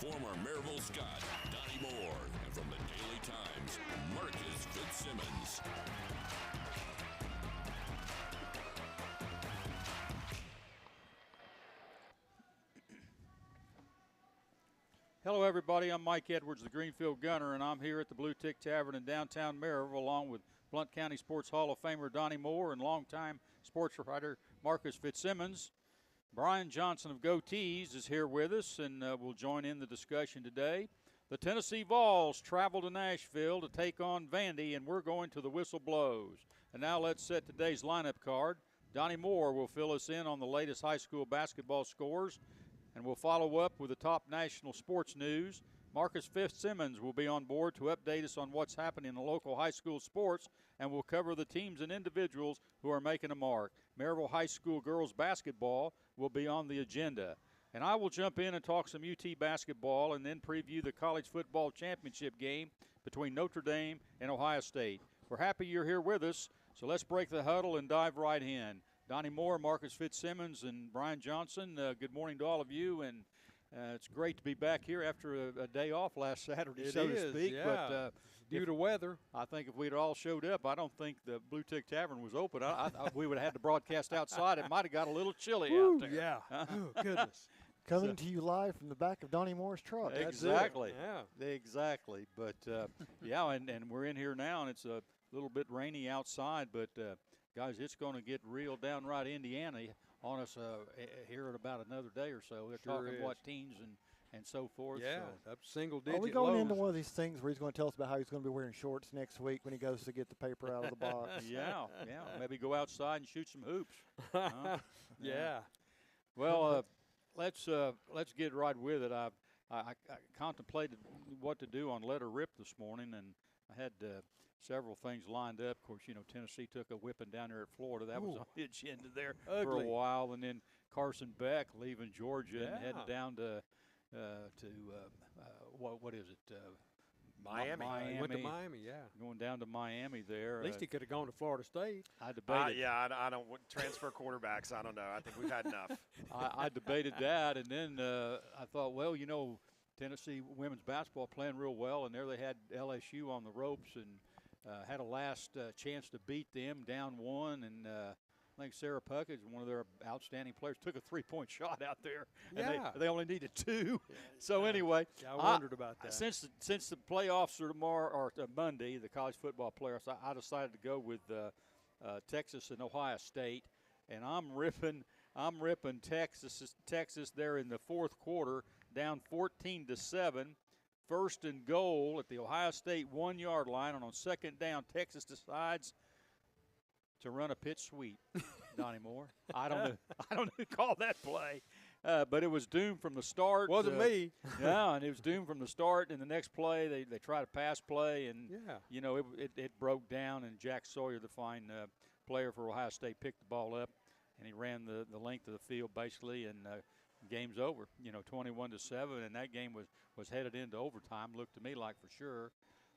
former Maryville Scot, Donnie Moore, and from the Daily Times, Marcus Fitzsimmons. Hello, everybody. I'm Mike Edwards, the Greenfield Gunner, and I'm here at the Bluetick Tavern in downtown Maryville, along with Blount County Sports Hall of Famer Donnie Moore and longtime sports writer Marcus Fitzsimmons. Brian Johnson of GOTEEZ is here with us, and will join in the discussion today. The Tennessee Vols travel to Nashville to take on Vandy, and we're going to the whistle blows. And now let's set today's lineup card. Donnie Moore will fill us in on the latest high school basketball scores, and we'll follow up with the top national sports news. Marcus Fitzsimmons will be on board to update us on what's happening in the local high school sports, and we'll cover the teams and individuals who are making a mark. Maryville High School girls basketball will be on the agenda. And I will jump in and talk some UT basketball and then preview the college football championship game between Notre Dame and Ohio State. We're happy you're here with us, so let's break the huddle and dive right in. Donnie Moore, Marcus Fitzsimmons, and Brian Johnson, good morning to all of you. And it's great to be back here after a day off last Saturday, so to speak. Yeah. But due to weather, I think if we'd all showed up, I don't think the Bluetick Tavern was open. We would have had to broadcast outside. It might have got a little chilly out there. Yeah. Oh, goodness. Coming to you live from the back of Donnie Moore's truck. Exactly. Yeah. Exactly. But, yeah, and we're in here now, and it's a little bit rainy outside. But, guys, it's going to get real downright Indiana on us here in about another day or so. They're talking, teens and so forth. Yeah, so. up single-digit Are we going lows. into one of these things where he's going to tell us about how he's going to be wearing shorts next week when he goes to get the paper out of the box? Yeah. Maybe go outside and shoot some hoops. Yeah. Well, let's get right with it. I contemplated what to do on Let Her Rip this morning, and I had several things lined up. Of course, Tennessee took a whipping down there at Florida. That was on the agenda there for a while. And then Carson Beck leaving Georgia and heading down to what is it? Miami. Went to Miami, yeah. Going down to Miami there. At least he could have gone to Florida State. I debated. I don't transfer quarterbacks. I don't know. I think we've had enough. I debated that, and then I thought, well, Tennessee women's basketball playing real well, and there they had LSU on the ropes and had a last chance to beat them, down one, and I think Sarah Puckett, one of their outstanding players, took a three-point shot out there. Yeah. And they only needed two. So anyway, I wondered about that. Since the playoffs are tomorrow or Monday, the college football playoffs, I decided to go with Texas and Ohio State, and I'm ripping Texas there in the fourth quarter, down 14-7. First and goal at the Ohio State 1-yard line, and on second down, Texas decides to run a pitch sweep. Donnie Moore, I don't know who called that play, but it was doomed from the start. Wasn't me. Yeah, and it was doomed from the start. And the next play, they tried a pass play, and it broke down. And Jack Sawyer, the fine player for Ohio State, picked the ball up, and he ran the length of the field basically, and game's over. 21-7, and that game was headed into overtime. Looked to me like for sure.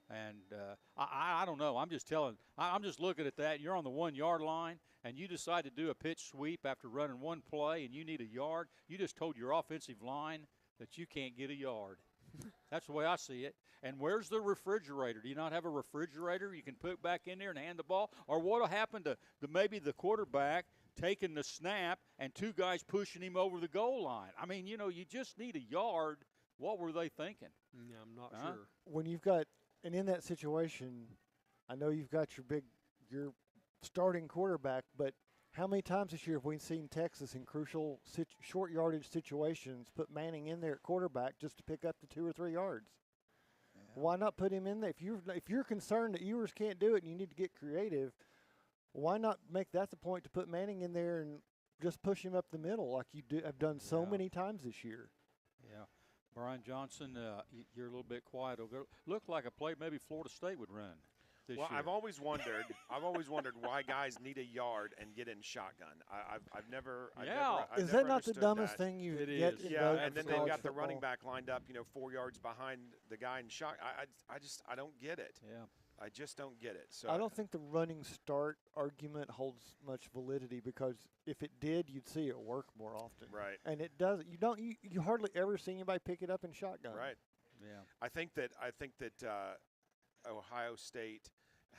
And I don't know. I'm just looking at that. You're on the 1-yard line, and you decide to do a pitch sweep after running one play, and you need a yard. You just told your offensive line that you can't get a yard. That's the way I see it. And where's the refrigerator? Do you not have a refrigerator you can put back in there and hand the ball? Or what will happen to maybe the quarterback taking the snap and two guys pushing him over the goal line? I mean, you just need a yard. What were they thinking? Yeah, I'm not sure. When you've got – and in that situation, I know you've got your starting quarterback, but how many times this year have we seen Texas in crucial short yardage situations put Manning in there at quarterback just to pick up the 2 or 3 yards? Yeah. Why not put him in there? If you're concerned that Ewers can't do it and you need to get creative, why not make that the point to put Manning in there and just push him up the middle like you have done so many times this year? Yeah. Brian Johnson, you're a little bit quiet over there. Looked like a play maybe Florida State would run this year. I've always wondered why guys need a yard and get in shotgun. I've never Is that not the dumbest thing you've yet? Yeah, and then they've got the running back lined up, 4 yards behind the guy in shotgun. I don't get it. Yeah. I just don't get it. So I don't think the running start argument holds much validity because if it did, you'd see it work more often. Right. And it doesn't. You hardly ever see anybody pick it up in shotgun. Right. Yeah. I think that Ohio State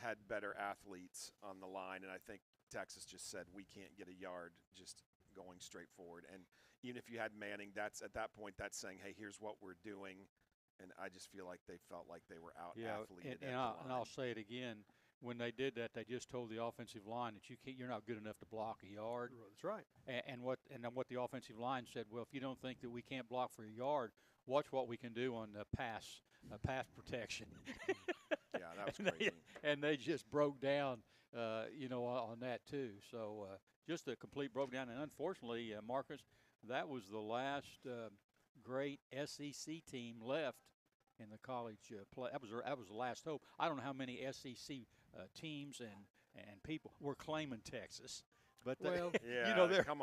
had better athletes on the line, and I think Texas just said we can't get a yard just going straight forward. And even if you had Manning, that's at that point that's saying, hey, here's what we're doing. And I just feel like they felt like they were out athleted. And I'll say it again. When they did that, they just told the offensive line that you're not good enough to block a yard. That's right. And then what the offensive line said, well, if you don't think that we can't block for a yard, watch what we can do on the pass protection. Yeah, that was crazy. And they just broke down, on that too. So just a complete broke down. And unfortunately, Marcus, that was the last great SEC team left in the college play. That was the last hope. I don't know how many SEC teams and people were claiming Texas, but Well,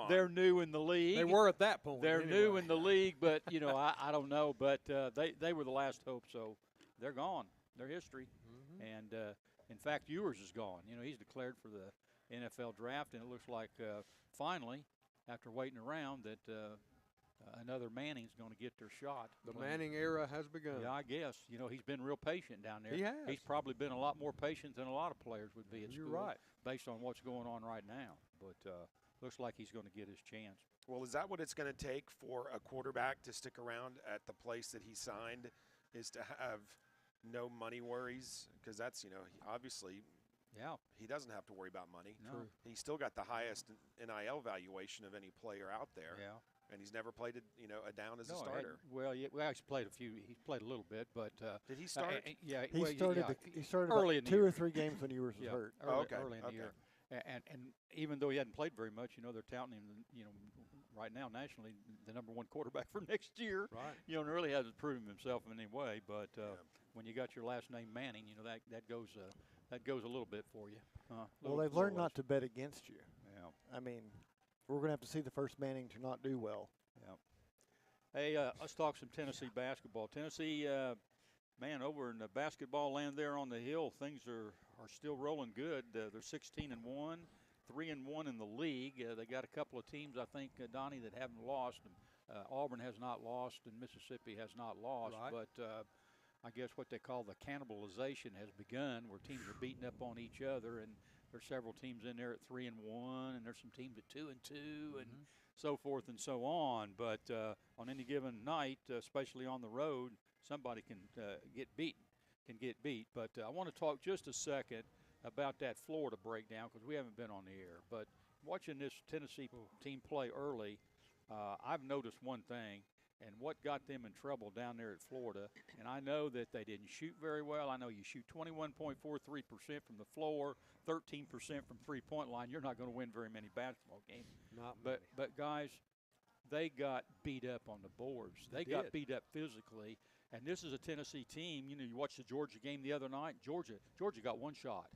they're new in the league. They were at that point. They're anyway. new in the league, but I don't know. But they were the last hope, so they're gone. They're history. Mm-hmm. And in fact, Ewers is gone. He's declared for the NFL draft, and it looks like finally, after waiting around, that another Manning's going to get their shot. The Manning era has begun. Yeah, I guess. He's been real patient down there. He has. He's probably been a lot more patient than a lot of players would be at You're school. right. Based on what's going on right now. But looks like he's going to get his chance. Well, is that what it's going to take for a quarterback to stick around at the place that he signed, is to have no money worries? Because that's, obviously Yeah. he doesn't have to worry about money. No. True. He's still got the highest NIL valuation of any player out there. Yeah. And he's never played a down as a No, starter. we actually played a few. He's played a little bit, but Did he start? Yeah, He started early about in the 2 year. or 3 games when Ewers was hurt. Early in the year. And even though he hadn't played very much, they're touting him, right now nationally the number 1 quarterback for next year. Right. And really hasn't proven himself in any way. But when you got your last name Manning, that goes a little bit for you. Well, they've learned not to bet against you. Yeah. I mean, we're going to have to see the first Manning to not do well. Yeah. Hey, let's talk some Tennessee basketball. Tennessee, man, over in the basketball land there on the hill, things are still rolling good. They're 16-1, 3-1 in the league. They got a couple of teams, I think, Donnie, that haven't lost. Auburn has not lost, and Mississippi has not lost. Right. But I guess what they call the cannibalization has begun, where teams are beating up on each other, and there's several teams in there at 3-1, and there's some teams at 2-2, and so forth and so on. But on any given night, especially on the road, somebody can get beat. But I want to talk just a second about that Florida breakdown, because we haven't been on the air. But watching this Tennessee team play early, I've noticed one thing, and what got them in trouble down there at Florida. And I know that they didn't shoot very well. I know you shoot 21.43% from the floor, 13% from three-point line. You're not going to win very many basketball games. Not many. But guys, they got beat up on the boards. They got beat up physically. And this is a Tennessee team. You watched the Georgia game the other night. Georgia got one shot.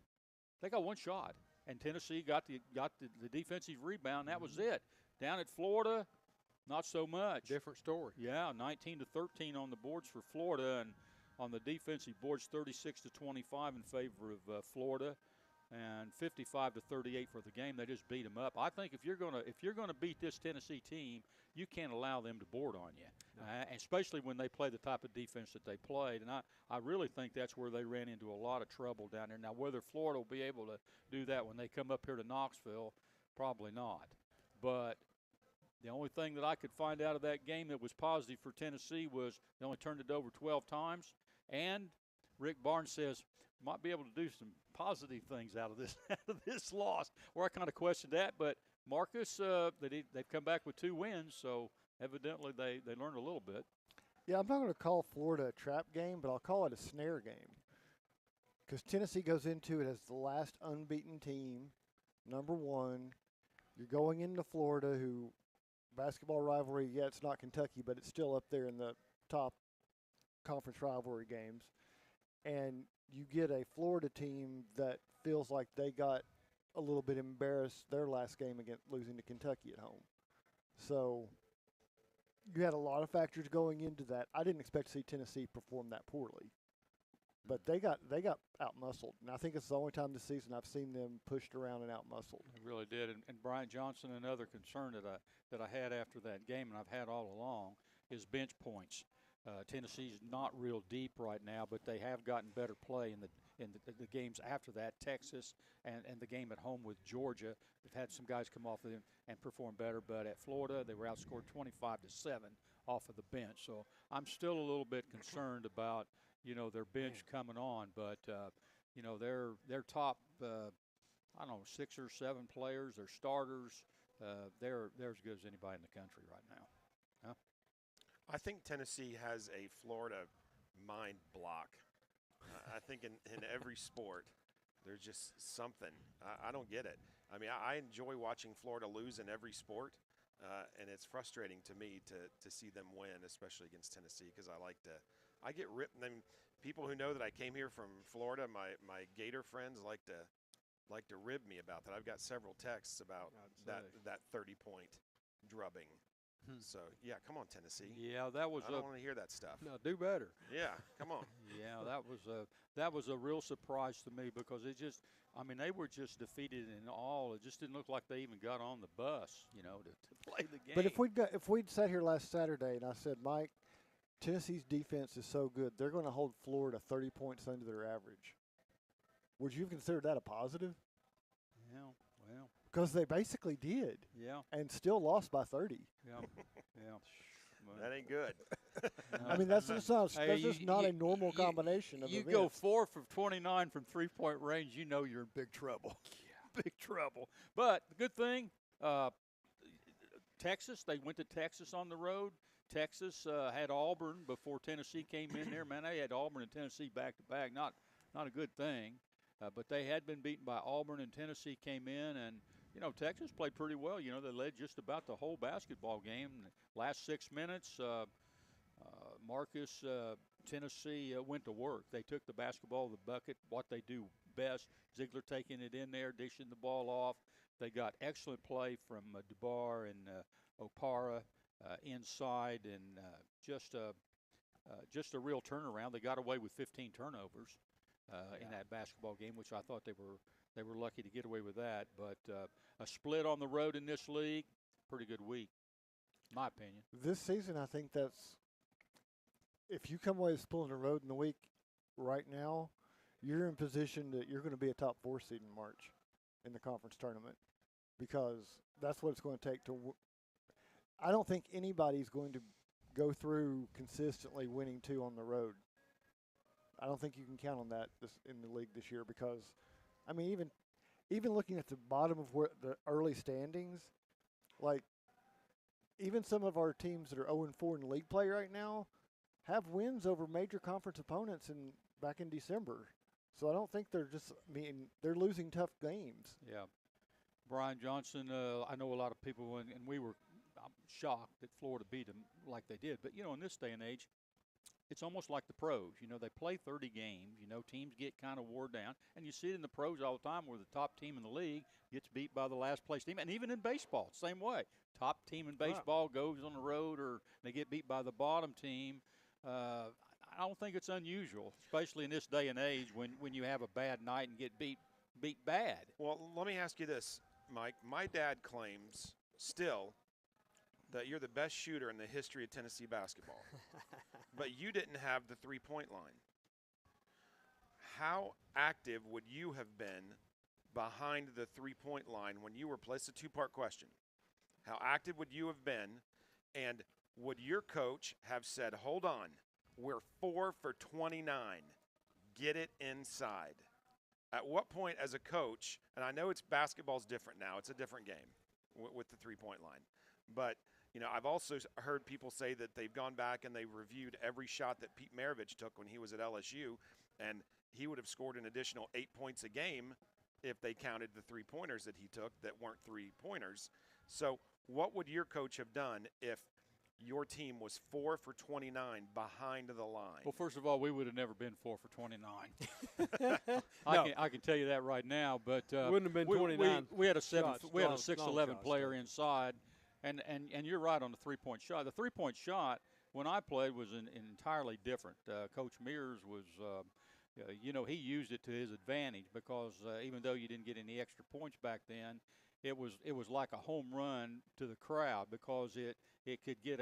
They got one shot. And Tennessee got the defensive rebound. That was it. Down at Florida, not so much. Different story. Yeah, 19-13 on the boards for Florida, and on the defensive boards, 36-25 in favor of Florida, and 55-38 for the game. They just beat them up. I think if you're gonna beat this Tennessee team, you can't allow them to board on you, especially when they play the type of defense that they played. And I really think that's where they ran into a lot of trouble down there. Now, whether Florida will be able to do that when they come up here to Knoxville, probably not. But the only thing that I could find out of that game that was positive for Tennessee was they only turned it over 12 times. And Rick Barnes says might be able to do some positive things out of this loss. Or I kind of questioned that. But Marcus, they've come back with 2 wins, so evidently they learned a little bit. Yeah, I'm not going to call Florida a trap game, but I'll call it a snare game. Because Tennessee goes into it as the last unbeaten team, number 1. You're going into Florida, who basketball rivalry, yeah, it's not Kentucky, but it's still up there in the top conference rivalry games. And you get a Florida team that feels like they got a little bit embarrassed their last game against losing to Kentucky at home. So you had a lot of factors going into that. I didn't expect to see Tennessee perform that poorly. But they got out-muscled, and I think it's the only time this season I've seen them pushed around and out-muscled. They really did. And Brian Johnson, another concern that I had after that game, and I've had all along, is bench points. Tennessee's not real deep right now, but they have gotten better play in the games after that. Texas and the game at home with Georgia, they've had some guys come off of them and perform better. But at Florida, they were outscored 25-7 off of the bench. So I'm still a little bit concerned about their bench coming on. But their top I don't know 6 or 7 players, their starters, they're as good as anybody in the country right now. I think Tennessee has a Florida mind block. I think in every sport, there's just something. I don't get it. I mean, I enjoy watching Florida lose in every sport, and it's frustrating to me to see them win, especially against Tennessee, because I get ripped. I mean, people who know that I came here from Florida, my Gator friends like to rib me about that. I've got several texts about that 30-point drubbing. So, yeah, come on, Tennessee. Yeah, that was. I don't want to hear that stuff. No, do better. Yeah, come on. Yeah, that was a real surprise to me because they were just defeated in all. It just didn't look like they even got on the bus, to play the game. But if we'd sat here last Saturday and I said, Mike, Tennessee's defense is so good, they're going to hold Florida 30 points under their average. Would you have considered that a positive? Yeah, well. Because they basically did. Yeah. And still lost by 30. Yeah. That ain't good. I mean, that's just not a normal combination of events. You go 4 for 29 from three-point range, you're in big trouble. Yeah. Big trouble. But the good thing, Texas, they went to Texas on the road. Texas had Auburn before Tennessee came in there. Man, they had Auburn and Tennessee back-to-back. Not a good thing. But they had been beaten by Auburn, and Tennessee came in, and Texas played pretty well. They led just about the whole basketball game. Last 6 minutes, Marcus, Tennessee went to work. They took the basketball, the bucket, what they do best. Ziegler taking it in there, dishing the ball off. They got excellent play from DeBar and Opara inside, and just a real turnaround. They got away with 15 turnovers in that basketball game, which I thought they were lucky to get away with that. But a split on the road in this league, pretty good week, in my opinion. This season, I think if you come away with split on the road in the week right now, you're in position that you're going to be a top 4 seed in March in the conference tournament, because that's what it's going to take to I don't think anybody's going to go through consistently winning 2 on the road. I don't think you can count on that in the league this year, because, I mean, even looking at the bottom of the early standings, like even some of our teams that are 0-4 in league play right now have wins over major conference opponents back in December. So I don't think they're losing tough games. Yeah. Brian Johnson, I know a lot of people, and I'm shocked that Florida beat them like they did. But, in this day and age, it's almost like the pros. They play 30 games. Teams get kind of wore down. And you see it in the pros all the time where the top team in the league gets beat by the last place team. And even in baseball, same way. Top team in baseball goes on the road, or they get beat by the bottom team. I don't think it's unusual, especially in this day and age when you have a bad night and get beat bad. Well, let me ask you this, Mike. My dad claims still that you're the best shooter in the history of Tennessee basketball. But you didn't have the three-point line. How active would you have been behind the three-point line when you were playing? It's a two-part question. How active would you have been, and would your coach have said, hold on, we're 4 for 29, get it inside? At what point as a coach, and I know basketball's different now, it's a different game with the three-point line, but I've also heard people say that they've gone back and they've reviewed every shot that Pete Maravich took when he was at LSU, and he would have scored an additional 8 points a game if they counted the three-pointers that he took that weren't three-pointers. So what would your coach have done if your team was 4 for 29 behind the line? Well, first of all, we would have never been 4 for 29. I can tell you that right now. But wouldn't have been 29. We had a 6'11" shots, player inside, and you're right on the three-point shot. The three-point shot when I played was entirely different. Coach Mears was he used it to his advantage because even though you didn't get any extra points back then, it was like a home run to the crowd because it could get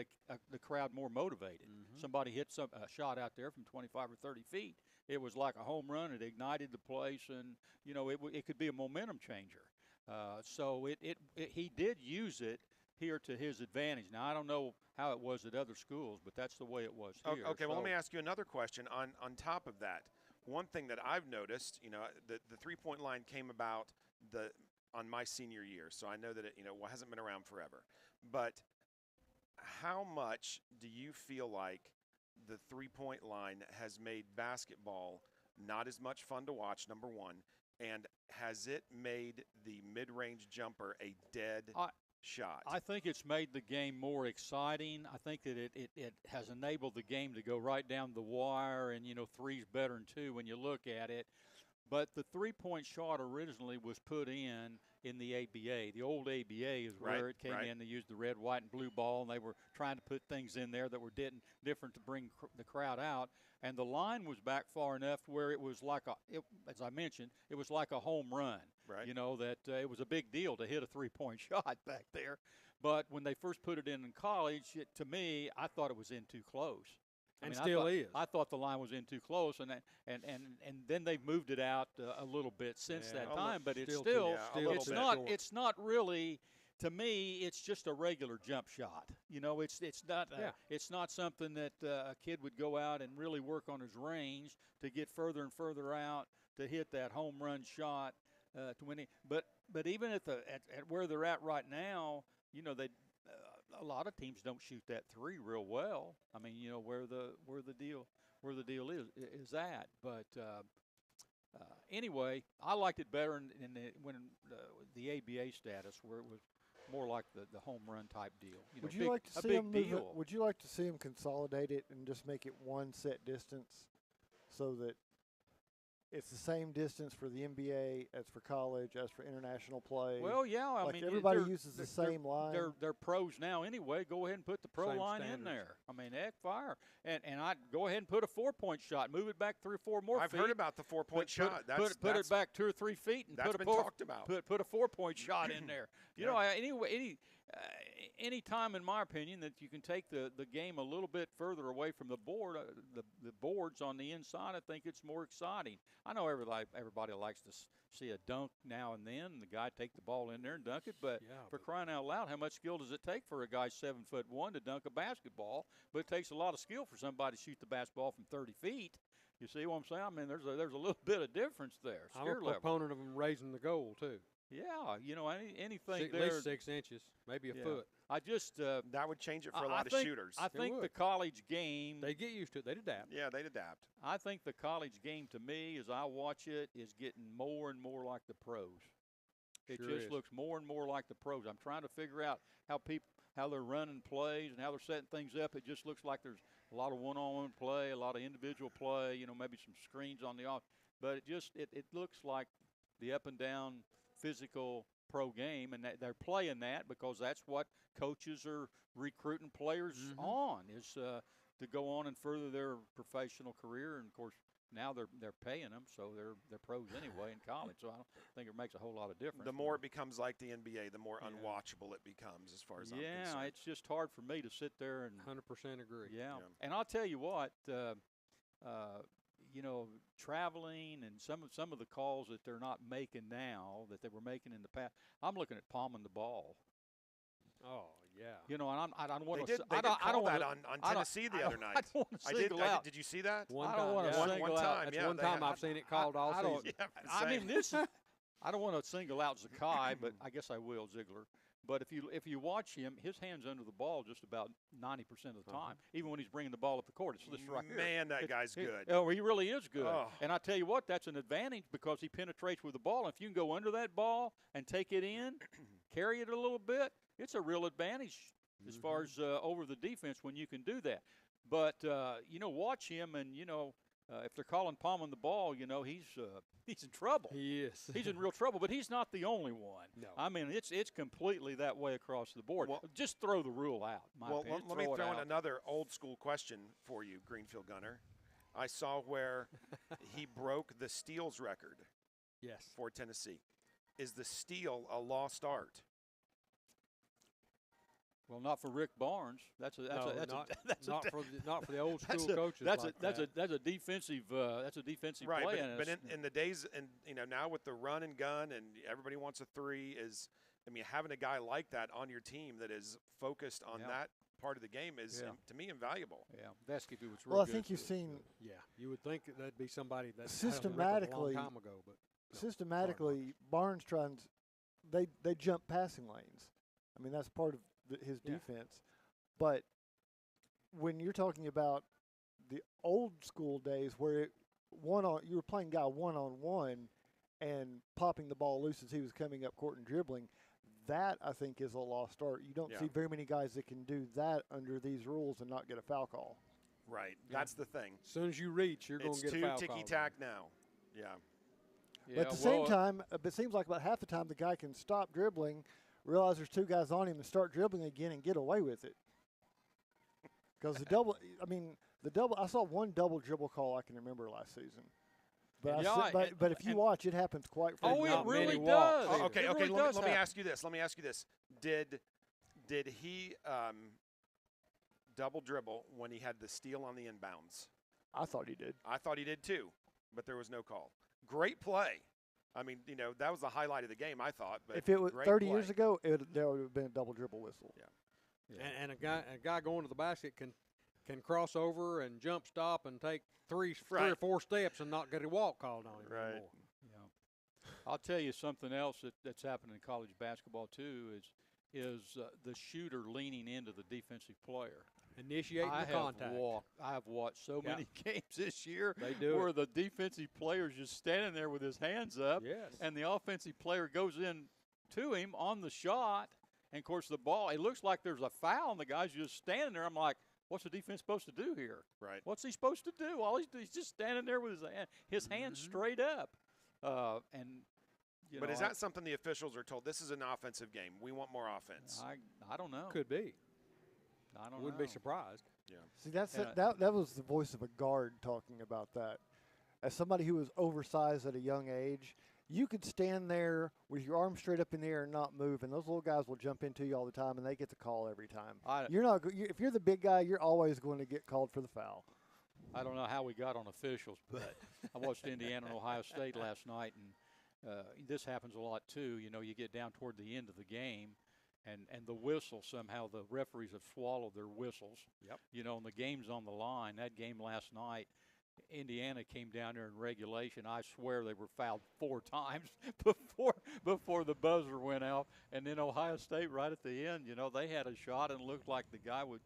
the crowd more motivated. Somebody hit a shot out there from 25 or 30 feet. It was like a home run. It ignited the place, and it could be a momentum changer. So he did use it here to his advantage. Now, I don't know how it was at other schools, but that's the way it was here. Okay, well, let me ask you another question on top of that. One thing that I've noticed, the three-point line came about on my senior year, so I know that it hasn't been around forever. But how much do you feel like the three-point line has made basketball not as much fun to watch, number one, and has it made the mid-range jumper a dead shot? I think it's made the game more exciting. I think that it has enabled the game to go right down the wire, and three's better than two when you look at it. But the three-point shot originally was put in the ABA. The old ABA is where it came in. They used the red, white, and blue ball, and they were trying to put things in there that were different to bring the crowd out. And the line was back far enough where it was like as I mentioned, it was like a home run. Right. That it was a big deal to hit a three-point shot back there. But when they first put it in college, to me, I thought it was in too close. I thought the line was in too close, and then they've moved it out a little bit since that time. But it's it's not really. To me, it's just a regular jump shot. It's not something that a kid would go out and really work on his range to get further and further out to hit that home run shot to win it. But even at where they're at right now, a lot of teams don't shoot that three real well. I mean, where the deal is at. But anyway, I liked it better in the ABA status, where it was more like the home run type deal. Would you like to see them Would you like to see them consolidate it and just make it one set distance, so that it's the same distance for the NBA as for college, as for international play? Well, yeah, I mean, everybody uses the same line. They're pros now anyway. Go ahead and put the pro line in there. I mean, heck, fire. And I'd go ahead and put a 4-point shot. Move it back 3 or 4 more feet. I've heard about the 4-point shot. Put it back 2 or 3 feet and that's been talked about. Put a 4-point shot in there. Any time, in my opinion, that you can take the game a little bit further away from the board, the boards on the inside, I think it's more exciting. I know everybody likes to see a dunk now and then, and the guy take the ball in there and dunk it, but for crying out loud, how much skill does it take for a guy 7'1" to dunk a basketball? But it takes a lot of skill for somebody to shoot the basketball from 30 feet. You see what I'm saying? I mean, there's a little bit of difference there. I'm a proponent of them raising the goal too. Yeah, anything at there. At least 6 inches, maybe a foot. I just that would change it for a lot of shooters. I think the college game, they get used to it. They'd adapt. Yeah, they'd adapt. I think the college game, to me, as I watch it, is getting more and more like the pros. It just looks more and more like the pros. I'm trying to figure out how they're running plays and how they're setting things up. It just looks like there's a lot of one-on-one play, a lot of individual play. Maybe some screens on the off, but it looks like the up and down physical pro game, and they're playing that because that's what coaches are recruiting players on, is to go on and further their professional career. And of course now they're paying them, so they're pros anyway in college. So I don't think it makes a whole lot of difference. The more it becomes like the NBA, the more unwatchable it becomes, as far as I'm concerned. Yeah, it's just hard for me to sit there and 100% agree. Yeah, and I'll tell you what. Traveling and some of the calls that they're not making now that they were making in the past. I'm looking at palming the ball. Oh yeah. And I don't want to. They did call that on Tennessee the other night. I did. Did you see that? One I don't want to single out. That's one time I've seen it called all season. I mean, this is. I don't want to single out Zakai, but I guess I will, Ziegler. But if you watch him, his hand's under the ball just about 90% of the time, even when he's bringing the ball up the court. It's this right here. Man, that guy's good. Oh, he really is good. Oh. And I tell you what, that's an advantage because he penetrates with the ball. And if you can go under that ball and take it in, carry it a little bit, it's a real advantage as far as over the defense when you can do that. But, watch him and, if they're calling palming the ball, he's in trouble. He is. He's in real trouble, but he's not the only one. No. I mean, it's completely that way across the board. Well, just throw the rule out. Let me throw in another old school question for you, Greenfield Gunner. I saw where he broke the steals record Yes. for Tennessee. Is the steal a lost art? Well, not for Rick Barnes. That's not for the old school coaches. That's a a defensive Right, play. but in the days, and now with the run and gun, and everybody wants a three. Having a guy like that on your team that is focused on that part of the game is to me invaluable. Yeah, Vesky was Well, I think you've seen. Yeah, you would think that'd be somebody that systematically a long time ago, but no, systematically Barnes they jump passing lanes. I mean, that's part of his defense. But when you're talking about the old school days where you were playing guy one-on-one and popping the ball loose as he was coming up court and dribbling, that I think is a lost art. You don't see very many guys that can do that under these rules and not get a foul call. Right, that's the thing. as soon as you reach, you're going to get a foul call. It's too ticky-tack now. Yeah. But at the same time, it seems like about half the time the guy can stop dribbling, realize there's two guys on him, and start dribbling again and get away with it. Because I saw one double dribble call I can remember last season. But but if you watch, it happens quite frequently. Oh, it really does. Okay. Really Let me happen. ask you this. Did he double dribble when he had the steal on the inbounds? I thought he did. I thought he did too, but there was no call. Great play. I mean, that was the highlight of the game, I thought. But if it was 30 play. years ago, there would have been a double dribble whistle. Yeah. And a guy going to the basket can cross over and jump stop and take three or four steps and not get a walk called on him anymore. Yeah. I'll tell you something else that's happened in college basketball too is the shooter leaning into the defensive player. Initiating the contact. I have watched so many games this year where the defensive player's just standing there with his hands up, and the offensive player goes in to him on the shot, and of course the ball, it looks like there's a foul, and the guy's just standing there. I'm like, what's the defense supposed to do here? Right. What's he supposed to do? All he's just standing there with his hands straight up, But is that something the officials are told? This is an offensive game. We want more offense. I don't know. Could be. I don't Wouldn't know. be surprised. Yeah. See, that was the voice of a guard talking about that. As somebody who was oversized at a young age, you could stand there with your arms straight up in the air and not move, and those little guys will jump into you all the time, and they get the call every time. If you're the big guy, you're always going to get called for the foul. I don't know how we got on officials, but I watched Indiana and Ohio State last night, and this happens a lot too. You get down toward the end of the game, and the whistle, somehow the referees have swallowed their whistles. Yep. And the game's on the line. That game last night, Indiana came down there in regulation. I swear they were fouled 4 times before the buzzer went out. And then Ohio State right at the end, they had a shot and it looked like the guy would,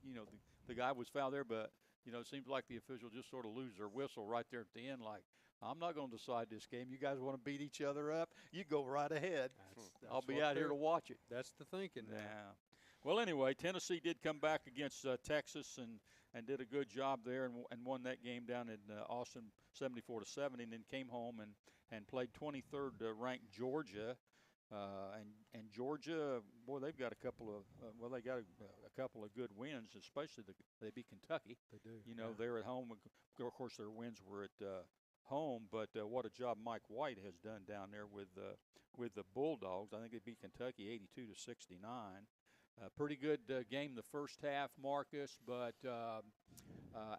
the guy was fouled there, but it seems like the official just sort of lose their whistle right there at the end, like, I'm not going to decide this game. You guys want to beat each other up? You go right ahead. I'll be out here to watch it. That's the thinking. Yeah. Well, anyway, Tennessee did come back against Texas and did a good job there and won that game down in Austin 74-70, and then came home and played 23rd ranked Georgia. And Georgia, boy, they've got a couple of they got a couple of good wins, especially they beat Kentucky. They do. They're at home. Of course, their wins were at home, but what a job Mike White has done down there with the Bulldogs. I think they beat Kentucky 82-69. Pretty good game the first half, Marcus, but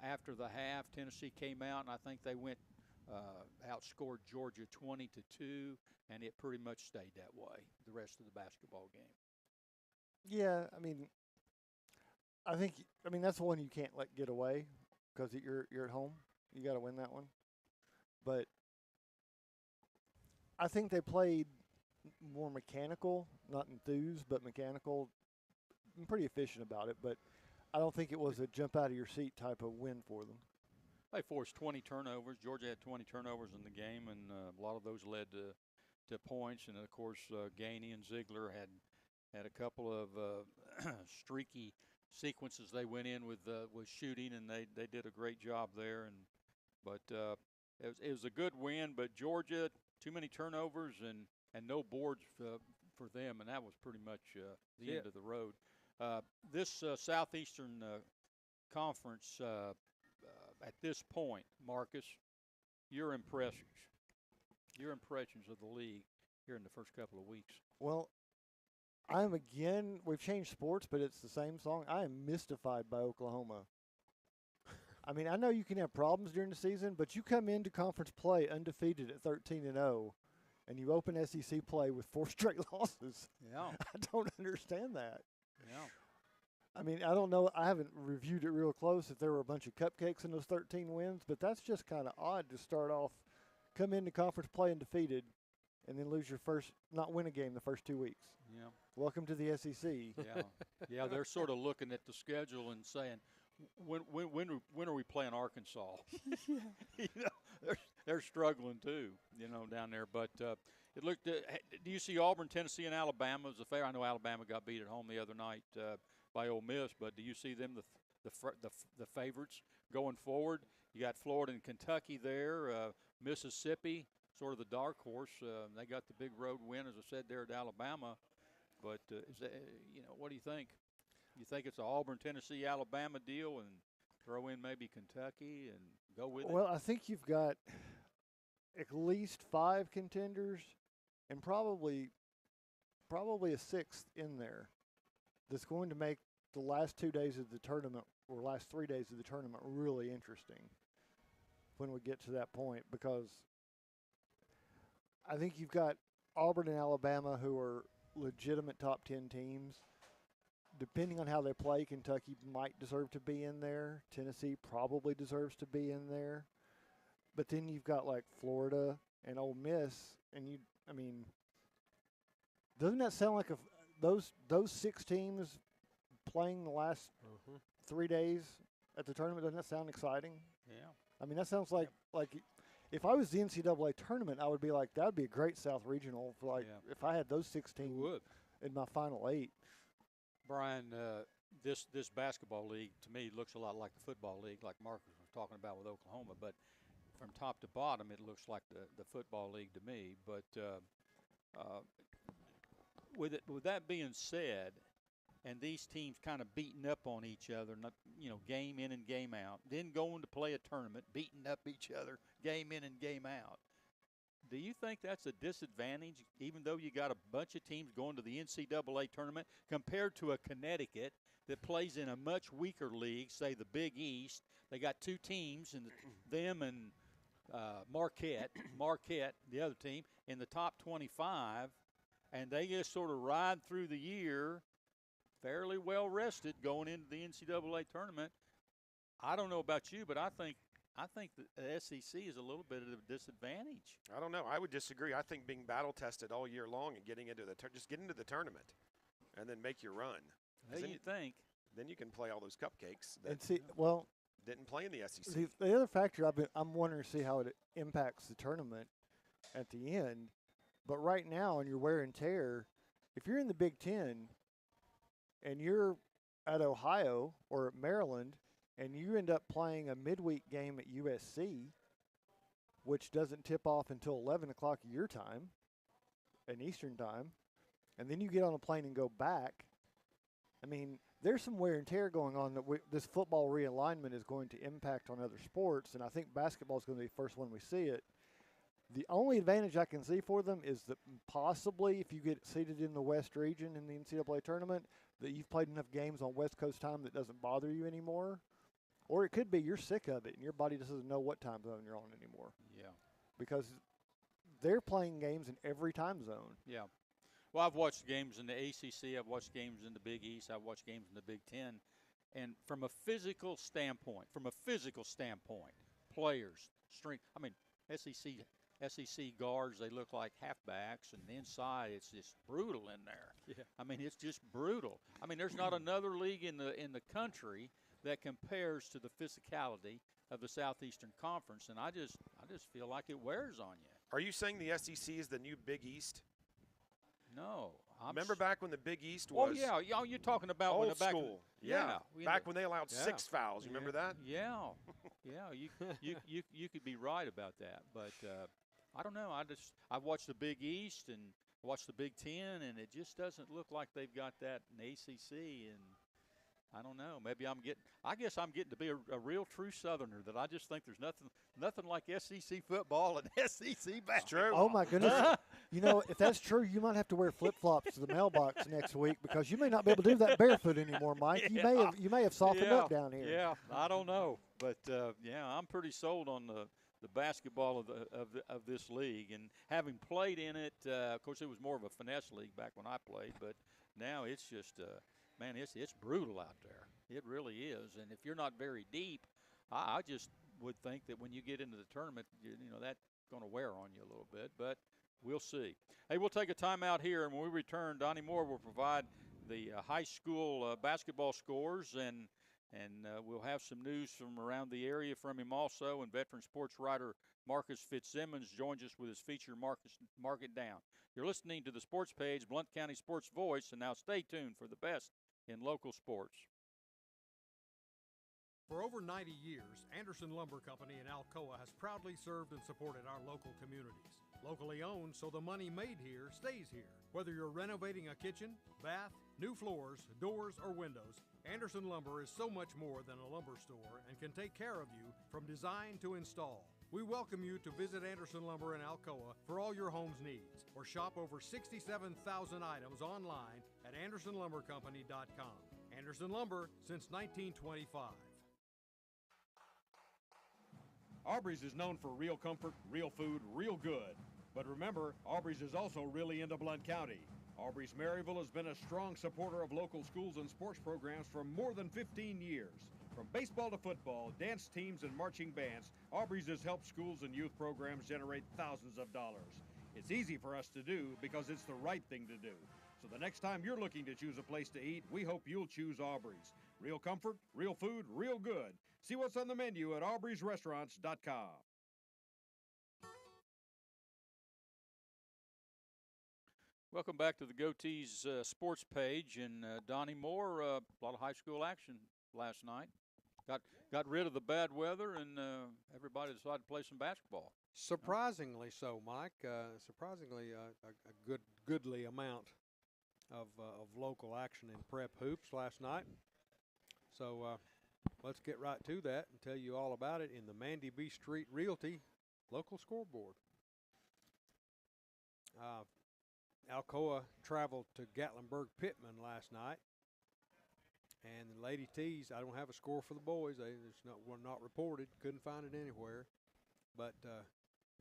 after the half, Tennessee came out, and I think they went outscored Georgia 20-2, and it pretty much stayed that way the rest of the basketball game. Yeah, I think that's the one you can't let get away because you're at home. You got to win that one. But I think they played more mechanical, not enthused, but mechanical. I'm pretty efficient about it, but I don't think it was a jump out of your seat type of win for them. They forced 20 turnovers. Georgia had 20 turnovers in the game, and a lot of those led to points. And, of course, Gainey and Ziegler had a couple of streaky sequences they went in with shooting, and they did a great job there. But it was a good win, but Georgia, too many turnovers and no boards for them, and that was pretty much the end of the road. This Southeastern Conference at this point, Marcus, your impressions of the league here in the first couple of weeks. Well, we've changed sports, but it's the same song. I am mystified by Oklahoma. I mean, I know you can have problems during the season, but you come into conference play undefeated at 13-0, and you open SEC play with 4 straight losses. Yeah. I don't understand that. Yeah. I mean, I don't know. I haven't reviewed it real close if there were a bunch of cupcakes in those 13 wins, but that's just kind of odd to start off, come into conference play undefeated, and then not win a game the first 2 weeks. Yeah. Welcome to the SEC. Yeah. Yeah, they're sort of looking at the schedule and saying, when are we playing Arkansas? You know, they're struggling too, you know, down there. But it looked. Do you see Auburn, Tennessee, and Alabama as a favorite? I know Alabama got beat at home the other night by Ole Miss, but do you see them the favorites going forward? You got Florida and Kentucky there, Mississippi, sort of the dark horse. They got the big road win, as I said, there at Alabama. But is that, what do you think? You think it's an Auburn, Tennessee, Alabama deal, and throw in maybe Kentucky and go with it? Well, I think you've got at least 5 contenders and probably a 6th in there that's going to make the last 2 days of the tournament or last 3 days of the tournament really interesting when we get to that point, because I think you've got Auburn and Alabama who are legitimate top 10 teams. Depending on how they play, Kentucky might deserve to be in there. Tennessee probably deserves to be in there. But then you've got like Florida and Ole Miss, and doesn't that sound like those 6 teams playing the last 3 days at the tournament? Doesn't that sound exciting? Yeah. I mean, that sounds like if I was the NCAA tournament, I would be like, that would be a great South Regional for if I had those 6 teams in my final 8. Brian, this basketball league to me looks a lot like the football league, like Marcus was talking about with Oklahoma. But from top to bottom, it looks like the football league to me. But with that being said, and these teams kind of beating up on each other, game in and game out, then going to play a tournament, beating up each other, game in and game out. Do you think that's a disadvantage, even though you got a bunch of teams going to the NCAA tournament, compared to a Connecticut that plays in a much weaker league, say the Big East? They got 2 teams, and them and Marquette, the other team, in the top 25, and they just sort of ride through the year fairly well rested going into the NCAA tournament. I don't know about you, but I think the SEC is a little bit of a disadvantage. I don't know. I would disagree. I think being battle tested all year long and getting into just get into the tournament, and then make your run. Then you think. Then you can play all those cupcakes that didn't play in the SEC. See, the other factor I'm wondering to see how it impacts the tournament at the end. But right now, on your wear and tear, if you're in the Big Ten and you're at Ohio or at Maryland, and you end up playing a midweek game at USC, which doesn't tip off until 11 o'clock your time, and Eastern time, and then you get on a plane and go back, I mean, there's some wear and tear going on that this football realignment is going to impact on other sports, and I think basketball is going to be the first one we see it. The only advantage I can see for them is that possibly if you get seated in the West region in the NCAA tournament, that you've played enough games on West Coast time that doesn't bother you anymore. Or it could be you're sick of it and your body just doesn't know what time zone you're on anymore. Yeah. Because they're playing games in every time zone. Yeah. Well, I've watched games in the ACC. I've watched games in the Big East. I've watched games in the Big Ten. And from a physical standpoint, players, strength. I mean, SEC guards, they look like halfbacks, and inside it's just brutal in there. Yeah. I mean, it's just brutal. I mean, there's not another league in the country that compares to the physicality of the Southeastern Conference, and I just feel like it wears on you. Are you saying the SEC is the new Big East? No. Remember back when the Big East was? Oh, yeah. You're talking about old when back school. Yeah. Back when they allowed 6 fouls. You remember that? Yeah. You could be right about that, but I don't know. I've watched the Big East and watched the Big Ten, and it just doesn't look like they've got that in the ACC. And I don't know. Maybe I guess I'm getting to be a real true Southerner. That I just think there's nothing like SEC football and SEC basketball. Oh my goodness! You know, if that's true, you might have to wear flip flops to the mailbox next week because you may not be able to do that barefoot anymore, Mike. Yeah. You may have softened up down here. Yeah, I don't know, but yeah, I'm pretty sold on the basketball of this league, and having played in it. Of course, it was more of a finesse league back when I played, but now it's just man, it's brutal out there. It really is, and if you're not very deep, I just would think that when you get into the tournament, you know that's going to wear on you a little bit, but we'll see. Hey, we'll take a timeout here, and when we return, Donnie Moore will provide the high school basketball scores, and we'll have some news from around the area from him also, and veteran sports writer Marcus Fitzsimmons joins us with his feature, Mark It Down. You're listening to the Sports Page, Blount County Sports Voice, and now stay tuned for the best in local sports. For over 90 years, Anderson Lumber Company in Alcoa has proudly served and supported our local communities. Locally owned, so the money made here stays here. Whether you're renovating a kitchen, bath, new floors, doors, or windows, Anderson Lumber is so much more than a lumber store and can take care of you from design to install. We welcome you to visit Anderson Lumber in Alcoa for all your home's needs, or shop over 67,000 items online at AndersonLumberCompany.com. Anderson Lumber since 1925. Aubrey's is known for real comfort, real food, real good. But remember, Aubrey's is also really into Blount County. Aubrey's Maryville has been a strong supporter of local schools and sports programs for more than 15 years. From baseball to football, dance teams, and marching bands, Aubrey's has helped schools and youth programs generate thousands of dollars. It's easy for us to do because it's the right thing to do. So the next time you're looking to choose a place to eat, we hope you'll choose Aubrey's. Real comfort, real food, real good. See what's on the menu at aubreysrestaurants.com. Welcome back to the GOTEEZ Sports Page, and Donnie Moore. A lot of high school action last night. Got rid of the bad weather, and everybody decided to play some basketball. Surprisingly so, Mike. Surprisingly, a goodly amount of local action in prep hoops last night. So let's get right to that and tell you all about it in the Mandy B. Street Realty local scoreboard. Alcoa traveled to Gatlinburg-Pittman last night. And the Lady Tees, I don't have a score for the boys. Were not reported. Couldn't find it anywhere. But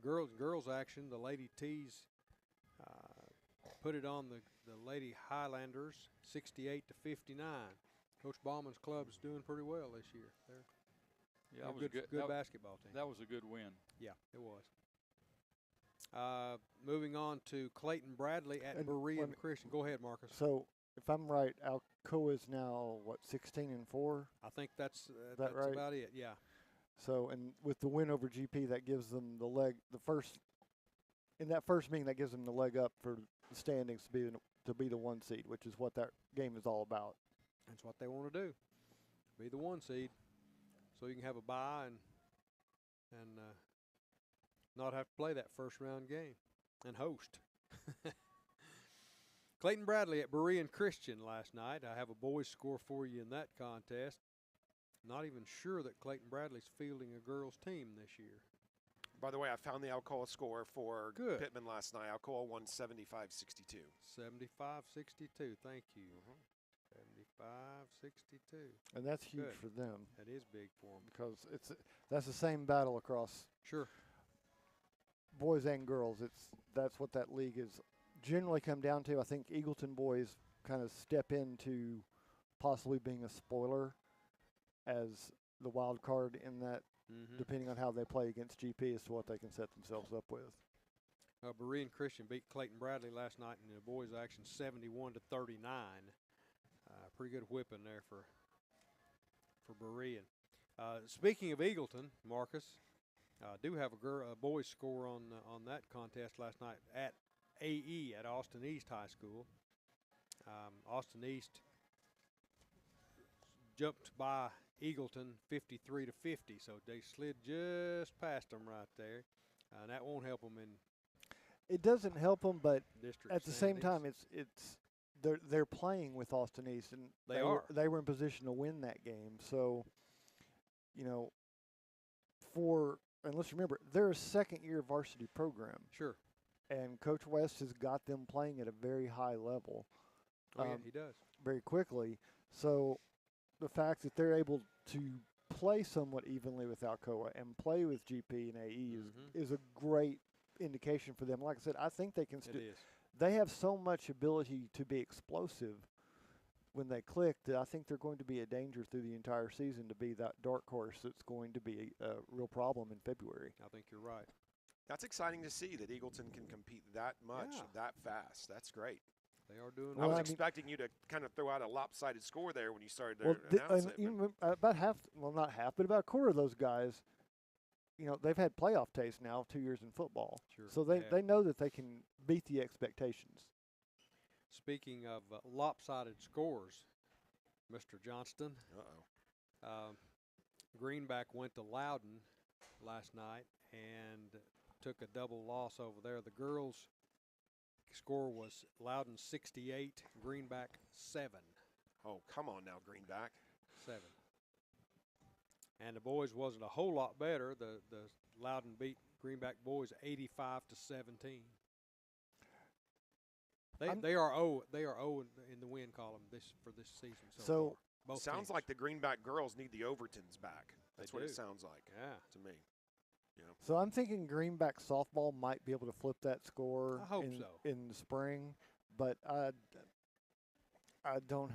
girls action, the Lady Tees put it on the Lady Highlanders 68-59. Coach Bauman's club's doing pretty well this year. They're good basketball team. That was a good win. Yeah, it was. Moving on to Clayton Bradley at Berean Christian. Go ahead, Marcus. So, if I'm right, Alcoa is now, 16-4? I think that's right? about it, yeah. So, and with the win over GP, that gives them in that first meeting, that gives them the leg up for the standings to be the 1 seed, which is what that game is all about. That's what they want to do, be the 1 seed, so you can have a bye and not have to play that first round game and host. Clayton Bradley at Berean Christian last night. I have a boys score for you in that contest. Not even sure that Clayton Bradley's fielding a girls team this year. By the way, I found the Alcoa score for Pittman last night. Alcoa won 75-62. 75-62, thank you. 75-62. And that's huge for them. That is big for them. Because that's the same battle across boys and girls. That's what that league is generally come down to. I think Eagleton boys kind of step into possibly being a spoiler as the wild card in that, depending on how they play against GP as to what they can set themselves up with. Berean Christian beat Clayton Bradley last night in the boys action 71-39. Pretty good whipping there for Berean. Speaking of Eagleton, Marcus, I do have a boys score on that contest last night at AE at Austin East High School. Austin East jumped by Eagleton 53-50, so they slid just past them right there. And that won't help them in. It doesn't help them, but district at the same time, standings. it's they're playing with Austin East, and they were in position to win that game. So, you know, and let's remember, they're a second-year varsity program. Sure. And Coach West has got them playing at a very high level. Oh, yeah, he does. Very quickly. So the fact that they're able to play somewhat evenly with Alcoa and play with GP and AE is a great indication for them. Like I said, I think they can they have so much ability to be explosive when they click that I think they're going to be a danger through the entire season to be that dark horse that's going to be a real problem in February. I think you're right. That's exciting to see that Eagleton can compete that much, that fast. That's great. They are doing I was expecting you to kind of throw out a lopsided score there when you started to announce it. About half, well, not half, but about a quarter of those guys, you know, they've had playoff taste now 2 years in football. Sure. So they know that they can beat the expectations. Speaking of lopsided scores, Mr. Johnston. Greenback went to Loudon last night and took a double loss over there. The girls' score was Loudon 68, Greenback 7. Oh, come on now, Greenback. 7. And the boys wasn't a whole lot better. The Loudon beat Greenback boys 85-17. They are 0 in the win column for this season. So both sounds teams. like the Greenback girls need the Overtons back. That's what it sounds like. Yeah. To me. You know. So I'm thinking Greenback softball might be able to flip that score in the spring, but I don't.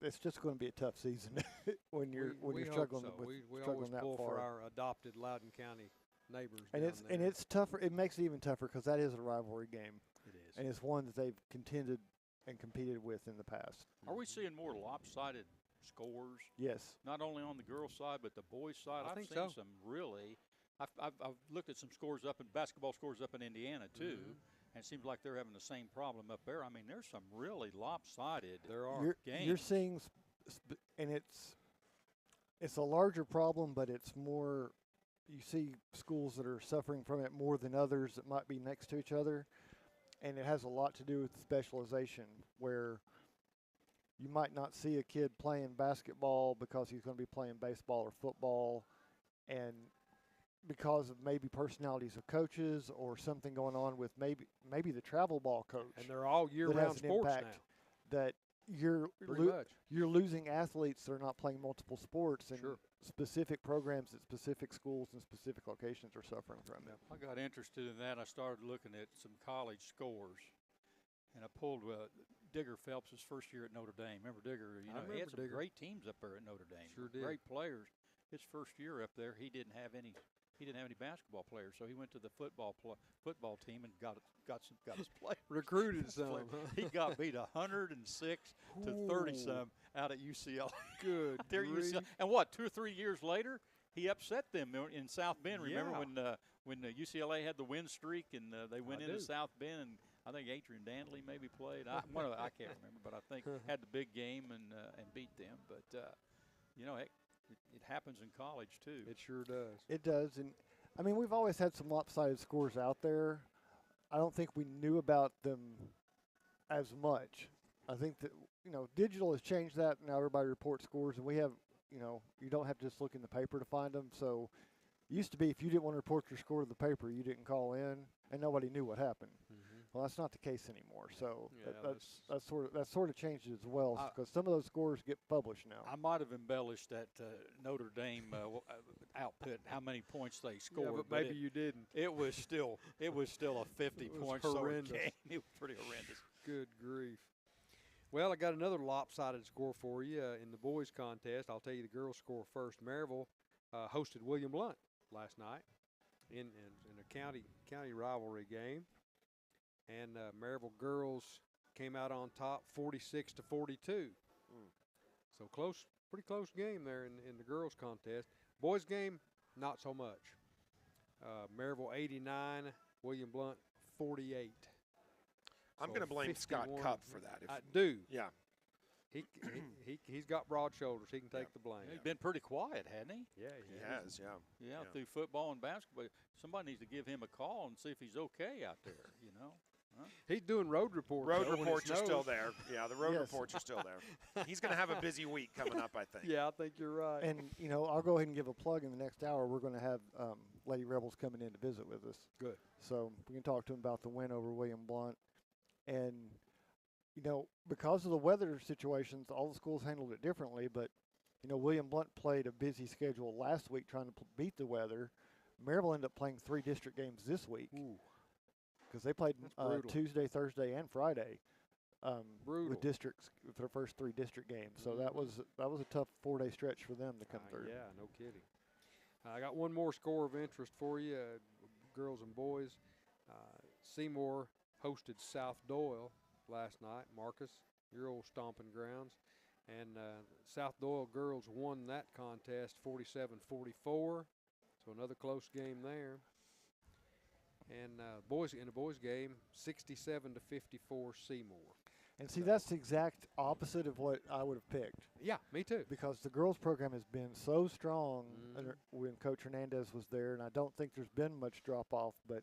It's just going to be a tough season when you're struggling so. with we struggling always that pull far. for our adopted Loudon County neighbors. And it's tougher. It makes it even tougher because that is a rivalry game. It is. And it's one that they've contended and competed with in the past. Are we seeing more lopsided scores? Yes. Not only on the girls' side, but the boys' side. I I've think seen so. some really. I've looked at some scores basketball scores up in Indiana too, and it seems like they're having the same problem up there. I mean, there's some really lopsided games. You're seeing, and it's a larger problem, but it's more. You see schools that are suffering from it more than others that might be next to each other, and it has a lot to do with specialization, where you might not see a kid playing basketball because he's going to be playing baseball or football, and because of maybe personalities of coaches or something going on with maybe the travel ball coach. And they're all year-round sports now. That you're losing athletes that are not playing multiple sports, and specific programs at specific schools and specific locations are suffering from it. I got interested in that. I started looking at some college scores, and I pulled Digger Phelps' first year at Notre Dame. Remember Digger? He had some great teams up there at Notre Dame. Sure did. Great players. His first year up there, he didn't have any basketball players, so he went to the football team and got his play. Recruited some. He got beat 106 to 30-some out at UCLA. Good grief. And what, 2 or 3 years later, he upset them in South Bend. Remember when UCLA had the win streak and they went into South Bend, and I think Adrian Dantley maybe played. I can't remember, but I think had the big game and beat them. But it happens in college too. It sure does. It does, and I mean we've always had some lopsided scores out there. I don't think we knew about them as much. I think that digital has changed that. Now everybody reports scores, and we have you don't have to just look in the paper to find them. So it used to be if you didn't want to report your score to the paper, you didn't call in, and nobody knew what happened. Well, that's not the case anymore. So that sort of changed as well because some of those scores get published now. I might have embellished that Notre Dame output, how many points they scored, but maybe you didn't. It was still a 50-point horrendous game. It was pretty horrendous. Good grief. Well, I got another lopsided score for you in the boys' contest. I'll tell you the girls' score first. Maryville hosted William Blount last night in a county rivalry game. And Maryville girls came out on top 46-42. So pretty close game there in the girls contest. Boys game, not so much. Maryville 89, William Blount 48. I'm going to blame Scott Cup for that. I do. Yeah. He's got broad shoulders. He can take the blame. He's been pretty quiet, hasn't he? Yeah, he has. Through football and basketball. Somebody needs to give him a call and see if he's okay out there, He's doing road reports. Road though, when it reports are still snows. there. Yeah, the road Yes. reports are still there. He's going to have a busy week coming up, I think. Yeah, I think you're right. And, you know, I'll go ahead and give a plug. In the next hour, we're going to have Lady Rebels coming in to visit with us. Good. So we can talk to them about the win over William Blunt. And, you know, because of the weather situations, all the schools handled it differently. But, you know, William Blunt played a busy schedule last week trying to beat the weather. Maryville ended up playing 3 district games this week because they played Tuesday, Thursday, and Friday with districts for the first 3 district games. So that was a tough 4-day stretch for them to come through. Yeah, no kidding. I got one more score of interest for you, girls and boys. Seymour hosted South Doyle last night. Marcus, your old stomping grounds. And South Doyle girls won that contest 47-44. So another close game there. And boys in the boys game, 67-54 Seymour. And see, that's the exact opposite of what I would have picked. Yeah, me too. Because the girls program has been so strong when Coach Hernandez was there, and I don't think there's been much drop off. But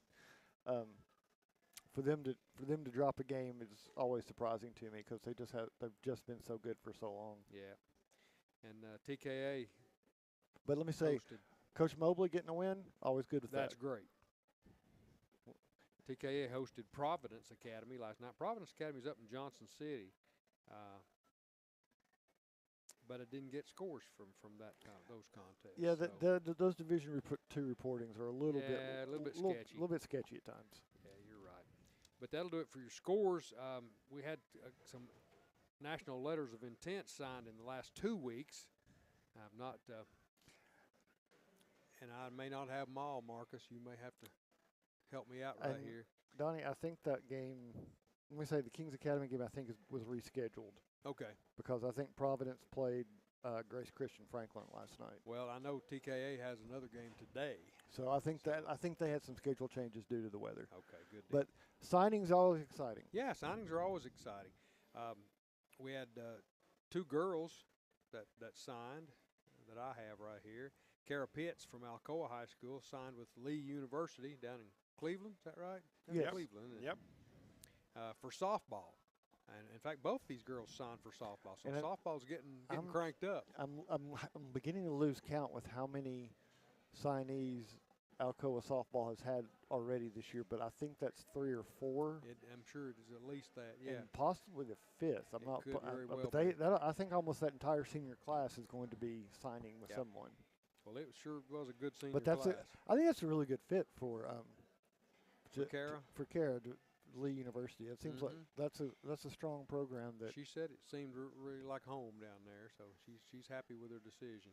for them to drop a game is always surprising to me because they've just been so good for so long. Yeah, and TKA. But let me say, hosted. Coach Mobley getting a win, always good with that. That's great. TKA hosted Providence Academy last night. Providence Academy's up in Johnson City, but it didn't get scores from those contests. Yeah, so. those Division 2 reportings are a little bit sketchy. A little bit sketchy at times. Yeah, you're right. But that'll do it for your scores. We had some national letters of intent signed in the last 2 weeks. I've not, and I may not have them all, Marcus. You may have to help me out right here. Donnie, I think that game, let me say the Kings Academy game, I think was rescheduled. Okay. Because I think Providence played Grace Christian Franklin last night. Well, I know TKA has another game today. So I think they had some schedule changes due to the weather. Okay, good deal. But signings are always exciting. Yeah, signings are always exciting. We had 2 girls that signed that I have right here. Kara Pitts from Alcoa High School signed with Lee University down in Cleveland. Is that right? Yes. Cleveland. Yep. For softball. And in fact, both these girls signed for softball. So and softball's getting cranked up. I'm beginning to lose count with how many signees Alcoa softball has had already this year, but I think that's 3 or 4. I'm sure it is at least that. Yeah. And possibly the 5th. I'm not. Could very well but I think almost that entire senior class is going to be signing with someone. Well, it sure was a good senior But that's class. I think that's a really good fit for Kara? For Kara to Lee University. It seems like that's a strong program that she said it seemed really like home down there, so she's happy with her decision.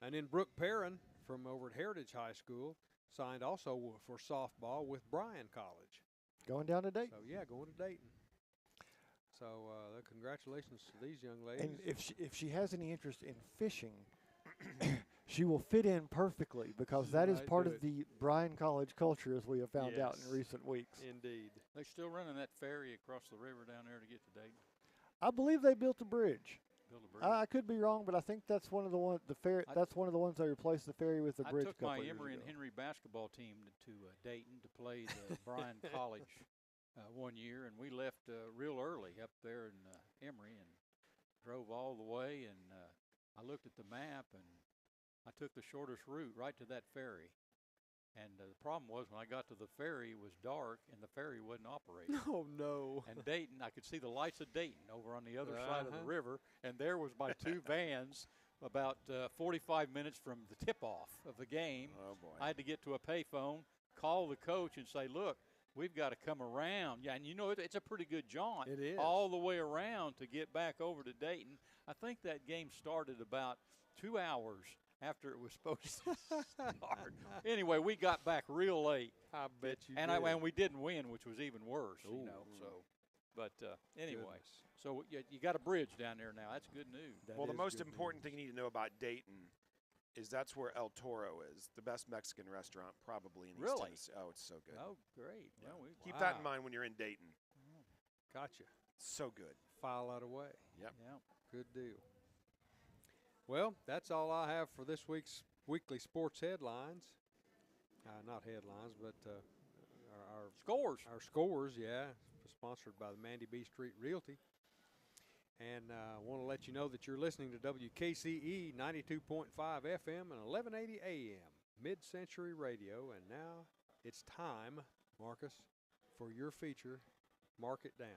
And then Brooke Perrin from over at Heritage High School signed also for softball with Bryan College. Going down to Dayton. So yeah, going to Dayton. So congratulations to these young ladies. And if she has any interest in fishing, she will fit in perfectly because that is part of the Bryan College culture, as we have found out in recent weeks. Indeed. They're still running that ferry across the river down there to get to Dayton. I believe they built a bridge. Built a bridge. I could be wrong, but I think that's one of the that's one of the ones they replaced the ferry with the bridge. I took my years Emory ago. and Henry basketball team to Dayton to play the Bryan College one year, and we left real early up there in Emory and drove all the way. And I looked at the map and I took the shortest route right to that ferry. And the problem was when I got to the ferry, it was dark and the ferry wasn't operating. Oh, no. And Dayton, I could see the lights of Dayton over on the other side of the river, and there was my 2 vans about 45 minutes from the tip-off of the game. Oh, boy. I had to get to a payphone, call the coach, and say, look, we've got to come around. Yeah, and you know, it's a pretty good jaunt. It is. All the way around to get back over to Dayton. I think that game started about 2 hours after it was supposed to start. Anyway, we got back real late. I bet you and did. And we didn't win, which was even worse, Ooh. you know. So, but anyway, Goodness. so you got a bridge down there now. That's good news. Well, the most important thing you need to know about Dayton is that's where El Toro is, the best Mexican restaurant probably in East Really? Tennessee. Oh, it's so good. Oh, great. Yeah. Well, Keep that in mind when you're in Dayton. Gotcha. So good. File that away. Yep. Yeah. Good deal. Well, that's all I have for this week's weekly sports headlines. Not headlines, but our scores, yeah, sponsored by the Mandy B Street Realty. And I want to let you know that you're listening to WKCE 92.5 FM and 1180 AM, Mid-Century Radio. And now it's time, Marcus, for your feature, Mark It Down.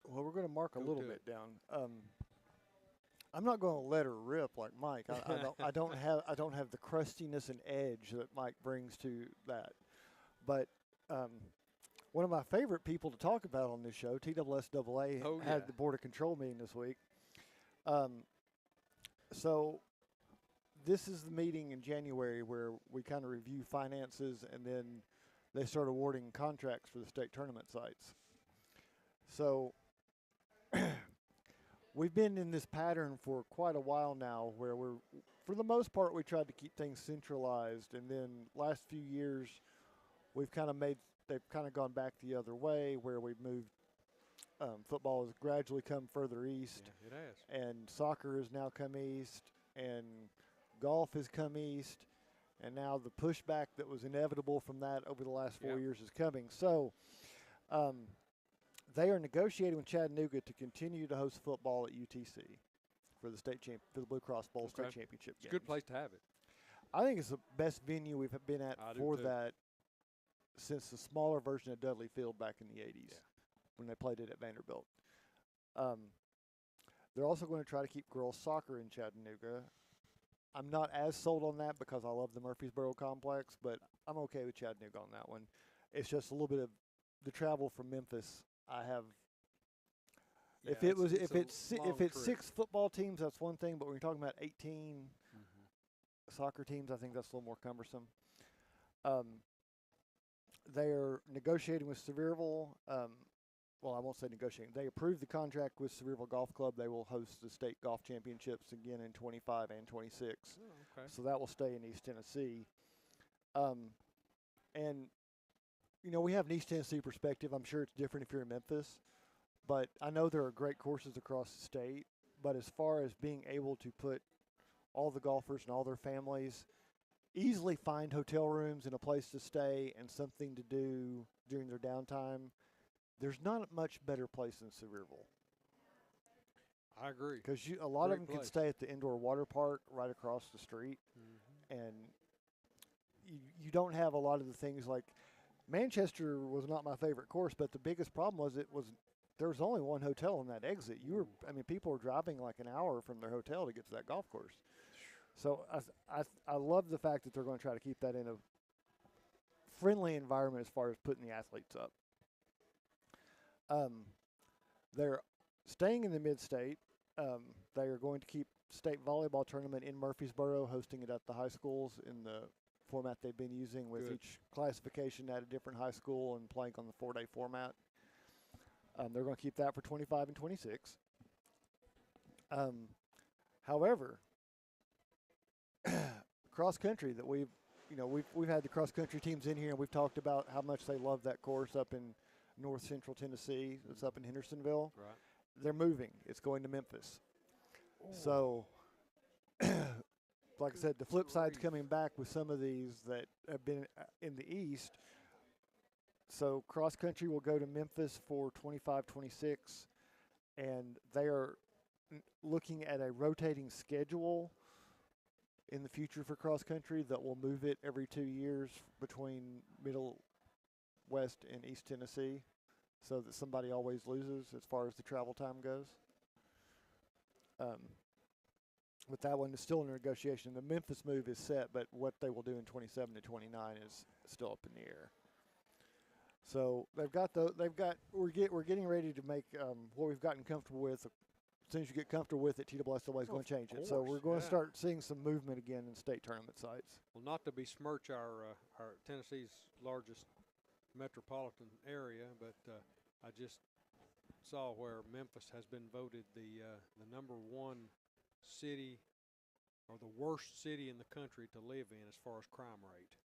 Well, we're going to mark a Go little to bit it. down. I'm not going to let her rip like Mike. I don't have the crustiness and edge that Mike brings to that. But one of my favorite people to talk about on this show, TSSAA, had the Board of Control meeting this week. So this is the meeting in January where we kind of review finances, and then they start awarding contracts for the state tournament sites. So we've been in this pattern for quite a while now where for the most part, we tried to keep things centralized, and then last few years they've kind of gone back the other way where we've moved. Football has gradually come further east. Yeah, it has. And soccer has now come east, and golf has come east, and now the pushback that was inevitable from that over the last 4 years is coming. So they are negotiating with Chattanooga to continue to host football at UTC for the for the Blue Cross Bowl state championship. It's a good place to have it. I think it's the best venue we've been at for that since the smaller version of Dudley Field back in the 80s when they played it at Vanderbilt. They're also going to try to keep girls soccer in Chattanooga. I'm not as sold on that because I love the Murfreesboro complex, but I'm okay with Chattanooga on that one. It's just a little bit of the travel from Memphis. I have. Yeah, If it's trip. 6 football teams, that's one thing. But when you're talking about 18 soccer teams, I think that's a little more cumbersome. They're negotiating with Sevierville. Well, I won't say negotiating. They approved the contract with Sevierville Golf Club. They will host the state golf championships again in 25 and 26. Oh, okay. So that will stay in East Tennessee. And, you know, we have an East Tennessee perspective. I'm sure it's different if you're in Memphis. But I know there are great courses across the state. But as far as being able to put all the golfers and all their families, easily find hotel rooms and a place to stay and something to do during their downtime, there's not much better place than Sevierville. I agree. Because a lot of them can stay at the indoor water park right across the street. And you don't have a lot of the things like Manchester was not my favorite course, but the biggest problem was there was only one hotel on that exit. People were driving like an hour from their hotel to get to that golf course. So I love the fact that they're going to try to keep that in a friendly environment as far as putting the athletes up. They're staying in the mid-state. They are going to keep state volleyball tournament in Murfreesboro, hosting it at the high schools in the format they've been using with each classification at a different high school and playing on the 4-day format. They're going to keep that for 25 and 26. However, cross country that we've had the cross country teams in here, and we've talked about how much they love that course up in North Central Tennessee. It's up in Hendersonville. Right. They're moving. It's going to Memphis. So, like I said, the flip side's coming back with some of these that have been in the East. So cross country will go to Memphis for 25-26, and they are looking at a rotating schedule in the future for cross country that will move it every 2 years between Middle West and East Tennessee, so that somebody always loses as far as the travel time goes. But that one is still in negotiation. The Memphis move is set, but what they will do in 27 to 29 is still up in the air. So we're getting ready to make what we've gotten comfortable with. As soon as you get comfortable with it, TSSAA is going to change it. So we're going to start seeing some movement again in state tournament sites. Well, not to besmirch our Tennessee's largest metropolitan area, but I just saw where Memphis has been voted the number 1 city or the worst city in the country to live in as far as crime rate.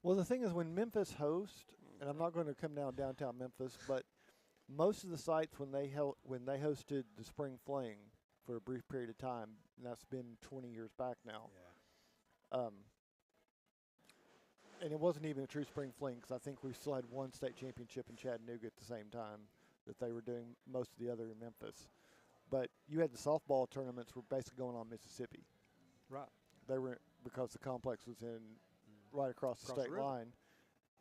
Well, the thing is, when Memphis hosts, and I'm not going to come downtown Memphis, but most of the sites when they hosted the Spring Fling for a brief period of time, and that's been 20 years back now. and it wasn't even a true spring fling because I think we still had one state championship in Chattanooga at the same time that they were doing most of the other in Memphis. But you had the softball tournaments were basically going on Mississippi. Right. They were because the complex was in right across the state the river. line,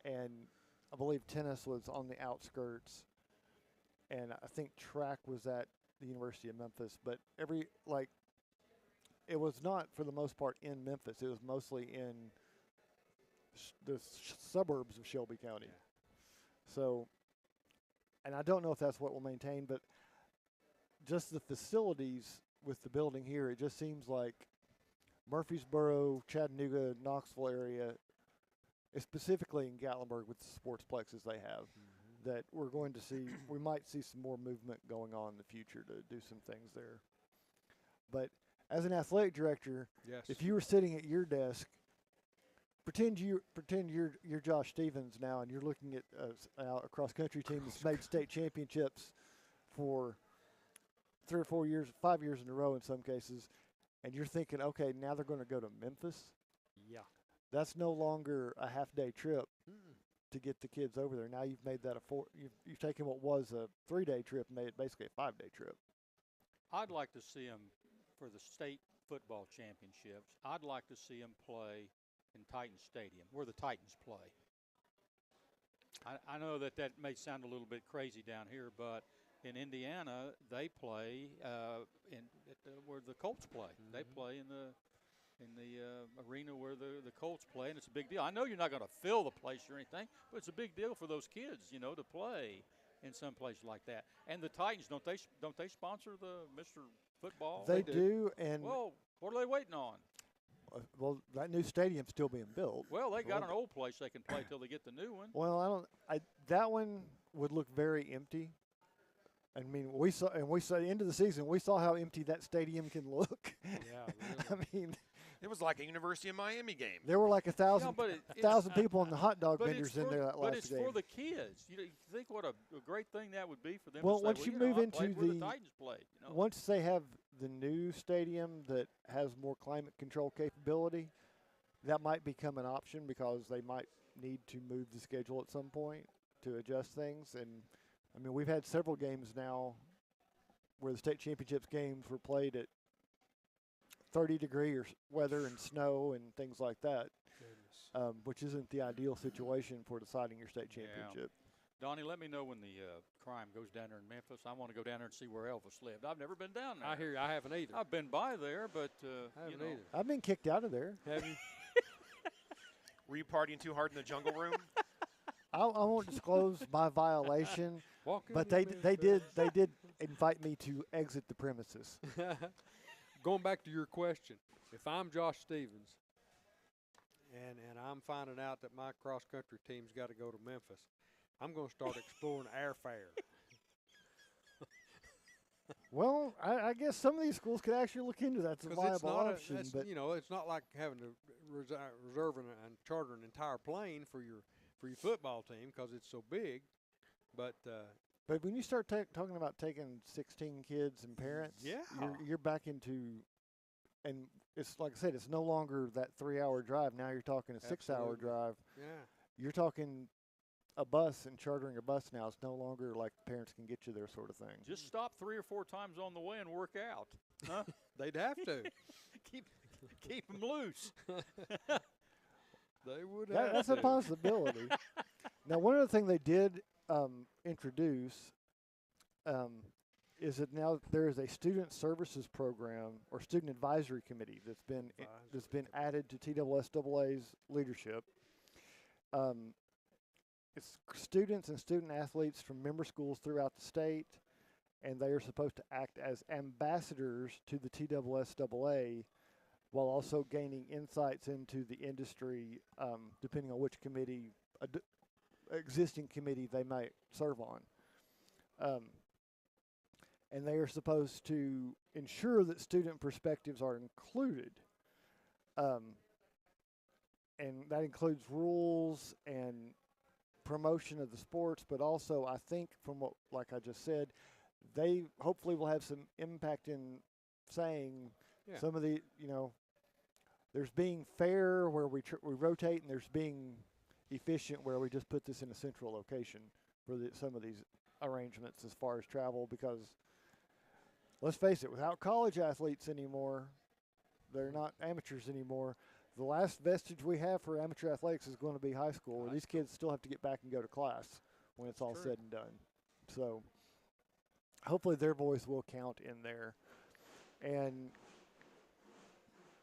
and I believe tennis was on the outskirts, and I think track was at the University of Memphis. But it was not for the most part in Memphis. It was mostly in the suburbs of Shelby County. Yeah. So, and I don't know if that's what we'll maintain, but just the facilities with the building here, it just seems like Murfreesboro, Chattanooga, Knoxville area, specifically in Gatlinburg with the sportsplexes they have, that we're going to see, we might see some more movement going on in the future to do some things there. But as an athletic director, Yes. if you were sitting at your desk, pretend you're Josh Stevens now, and you're looking at a cross-country team that's made state championships for 3 or 4 years, 5 years in a row in some cases, and you're thinking, okay, now they're going to go to Memphis. Yeah. That's no longer a half-day trip to get the kids over there. Now you've made that you've taken what was a 3-day trip and made it basically a 5-day trip. I'd like to see them for the state football championships. I'd like to see them play in Titan Stadium, where the Titans play. I know that may sound a little bit crazy down here, but in Indiana, they play where the Colts play. They play in the arena where the Colts play, and it's a big deal. I know you're not going to fill the place or anything, but it's a big deal for those kids, to play in some place like that. And the Titans, don't they sponsor the Mr. Football? They do, and well, what are they waiting on? Well, that new stadium's still being built. Well, they got an old place they can play till they get the new one. Well, that one would look very empty. I mean, we saw the end of the season. We saw how empty that stadium can look. Yeah, I mean, It was like a University of Miami game. there were like 1,000 but people and the hot dog But vendors in there that but last it's game. for the kids. You think what a great thing that would be for them. Well, to say, once you well, move I into played where the the- Titans played. Once they have the new stadium that has more climate control capability, that might become an option because they might need to move the schedule at some point to adjust things. And, I mean, we've had several games now where the state championships games were played at 30-degree weather and snow and things like that, which isn't the ideal situation for deciding your state championship. Donnie, let me know when the crime goes down there in Memphis. I want to go down there and see where Elvis lived. I've never been down there. I hear you. I haven't either. I've been by there, but I haven't either. I've been kicked out of there. Have you? Were you partying too hard in the jungle room? I won't disclose my violation, Walking but in they did invite me to exit the premises. Going back to your question, if I'm Josh Stevens and I'm finding out that my cross country team's got to go to Memphis, I'm going to start exploring airfare. Well, I guess some of these schools could actually look into that as a 'Cause viable option. But it's not like having to reserve and charter an entire plane for your football team because it's so big. But when you start talking about taking 16 kids and parents, Yeah. you're back into, and it's like I said, it's no longer that 3-hour drive. Now you're talking a 6-hour Absolutely. drive. yeah, You're talking a bus and chartering a bus now. It's no longer like parents can get you there sort of thing. just stop 3 or 4 times on the way and work out. Huh? they'd have to. keep them loose. They would. That's a have to. possibility. Now, one other thing they did introduce is that now there is a student services program or student advisory committee that's been added to TSSAA's leadership. It's students and student athletes from member schools throughout the state, and they are supposed to act as ambassadors to the TSSAA while also gaining insights into the industry, depending on which committee, existing committee they might serve on. And they are supposed to ensure that student perspectives are included. And that includes rules and promotion of the sports, but also I think from what, like I just said, they hopefully will have some impact in saying some of the, there's being fair where we rotate, and there's being efficient where we just put this in a central location for some of these arrangements as far as travel, because let's face it, without college athletes anymore, they're not amateurs anymore. The last vestige we have for amateur athletics is going to be high school, where these kids still have to get back and go to class when it's all said and done. So hopefully their voice will count in there. And,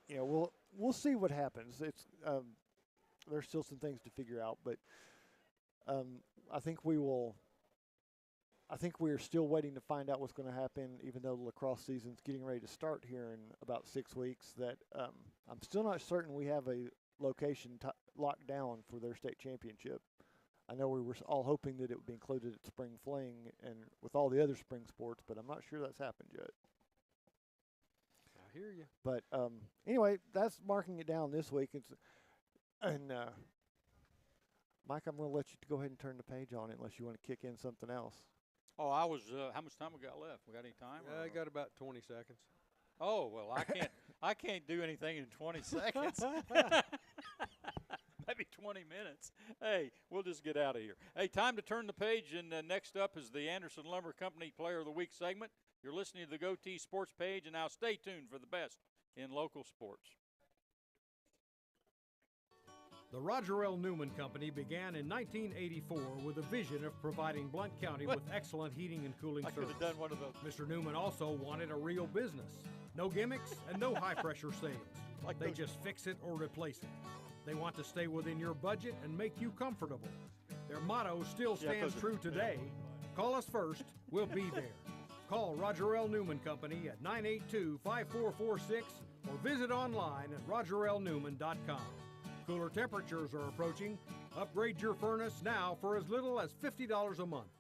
you know, we'll see what happens. It's there's still some things to figure out, but I think we're still waiting to find out what's going to happen, even though the lacrosse season's getting ready to start here in about 6 weeks. That I'm still not certain we have a location locked down for their state championship. I know we were all hoping that it would be included at spring fling and with all the other spring sports, but I'm not sure that's happened yet. I hear you. But anyway, that's marking it down this week. Mike, I'm going to let you go ahead and turn the page on it unless you want to kick in something else. Oh, I was. How much time we got left? We got any time? I got about 20 seconds. Oh well, I can't do anything in 20 seconds. Maybe 20 minutes. Hey, we'll just get out of here. Hey, time to turn the page, and next up is the Anderson Lumber Company Player of the Week segment. You're listening to the GOTEEZ Sports page, and now stay tuned for the best in local sports. The Roger L. Newman Company began in 1984 with a vision of providing Blount County with excellent heating and cooling I could service. have done one of those. Mr. Newman also wanted a real business. No gimmicks and no high-pressure sales. They just fix it or replace it. They want to stay within your budget and make you comfortable. Their motto still stands true today. Call us first, we'll be there. Call Roger L. Newman Company at 982-5446 or visit online at rogerlnewman.com. Cooler temperatures are approaching. Upgrade your furnace now for as little as $50 a month.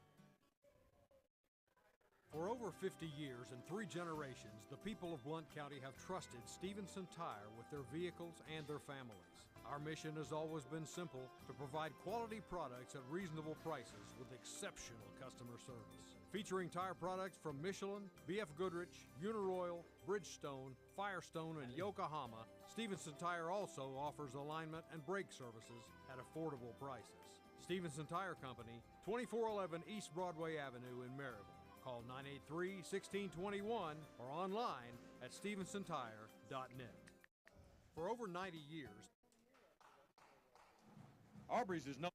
For over 50 years and 3 generations, the people of Blount County have trusted Stevenson Tire with their vehicles and their families. Our mission has always been simple: to provide quality products at reasonable prices with exceptional customer service. Featuring tire products from Michelin, B.F. Goodrich, Uniroyal, Bridgestone, Firestone, and Yokohama, Stevenson Tire also offers alignment and brake services at affordable prices. Stevenson Tire Company, 2411 East Broadway Avenue in Maryville. Call 983-1621 or online at stevensontire.net. For over 90 years, Aubrey's is known.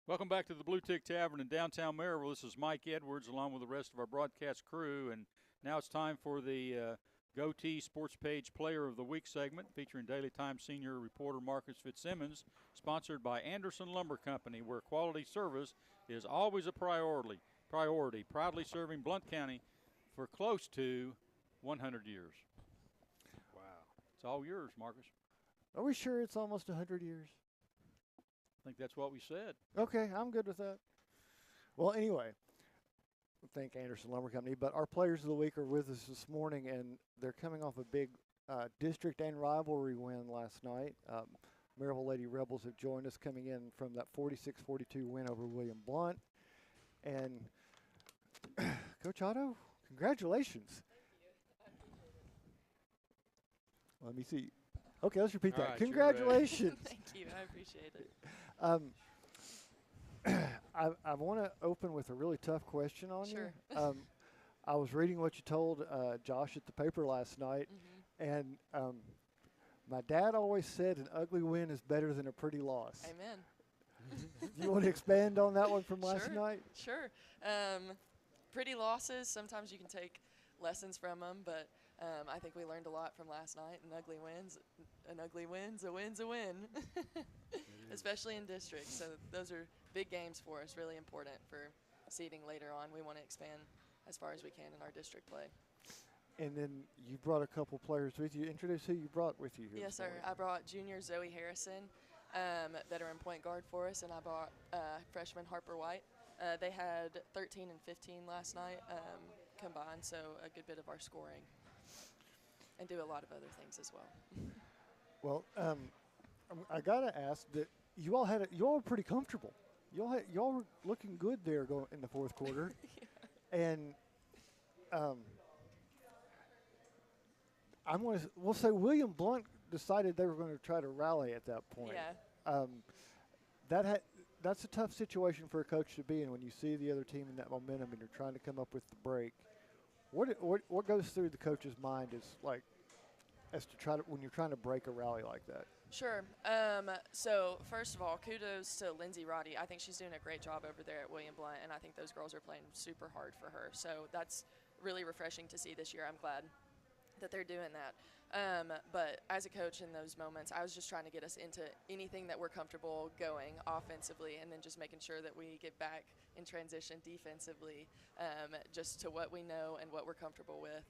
Welcome back to the Bluetick Tavern in downtown Maryville. This is Mike Edwards along with the rest of our broadcast crew, and now it's time for the GOTEEZ Sports Page Player of the Week segment featuring Daily Times senior reporter Marcus Fitzsimmons, sponsored by Anderson Lumber Company, where quality service is always a priority, proudly serving Blount County for close to 100 years. Wow. It's all yours, Marcus. Are we sure it's almost 100 years? I think that's what we said. Okay, I'm good with that. Well, anyway, thank Anderson Lumber Company. But our players of the week are with us this morning, and they're coming off a big district and rivalry win last night. Maryville Lady Rebels have joined us, coming in from that 46-42 win over William Blount. And Coach Otto, congratulations. Let me see. Okay, let's repeat that. Right, congratulations. Thank you. I appreciate it. I want to open with a really tough question on Sure. you. I was reading what you told Josh at the paper last night, and my dad always said an ugly win is better than a pretty loss. Amen. Do you want to expand on that one from last night? Sure. Pretty losses, sometimes you can take lessons from them, but I think we learned a lot from last night. An ugly win's a win's a win, especially in districts. So those are big games for us, really important for seeding later on. We want to expand as far as we can in our district play. And then you brought a couple players with you. Introduce who you brought with you here. Yes, sir. I brought junior Zoe Harrison, veteran point guard for us, and I brought freshman Harper White. They had 13 and 15 last night combined, so a good bit of our scoring, and do a lot of other things as well. Well, I got to ask that you all were pretty comfortable. Y'all were looking good there going in the fourth quarter, and we'll say William Blunt decided they were going to try to rally at that point. Yeah. That's a tough situation for a coach to be in when you see the other team in that momentum and you're trying to come up with the break. What goes through the coach's mind as to when you're trying to break a rally like that? Sure. So first of all, kudos to Lindsay Roddy. I think she's doing a great job over there at William Blunt, and I think those girls are playing super hard for her. So that's really refreshing to see this year. I'm glad that they're doing that. But as a coach in those moments, I was just trying to get us into anything that we're comfortable going offensively, and then just making sure that we get back in transition defensively, just to what we know and what we're comfortable with.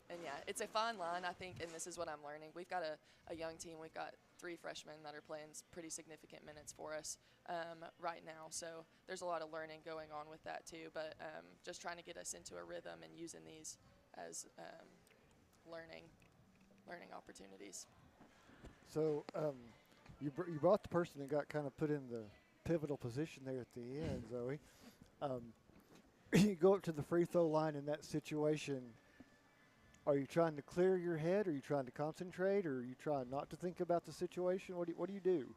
And yeah, it's a fine line, I think, and this is what I'm learning. We've got a young team. We've got 3 freshmen that are playing pretty significant minutes for us right now. So there's a lot of learning going on with that too, but just trying to get us into a rhythm and using these as learning opportunities. So you brought the person that got kind of put in the pivotal position there at the end, Zoe. You go up to the free throw line in that situation. Are you trying to clear your head? Are you trying to concentrate? Or are you trying not to think about the situation? What do you do?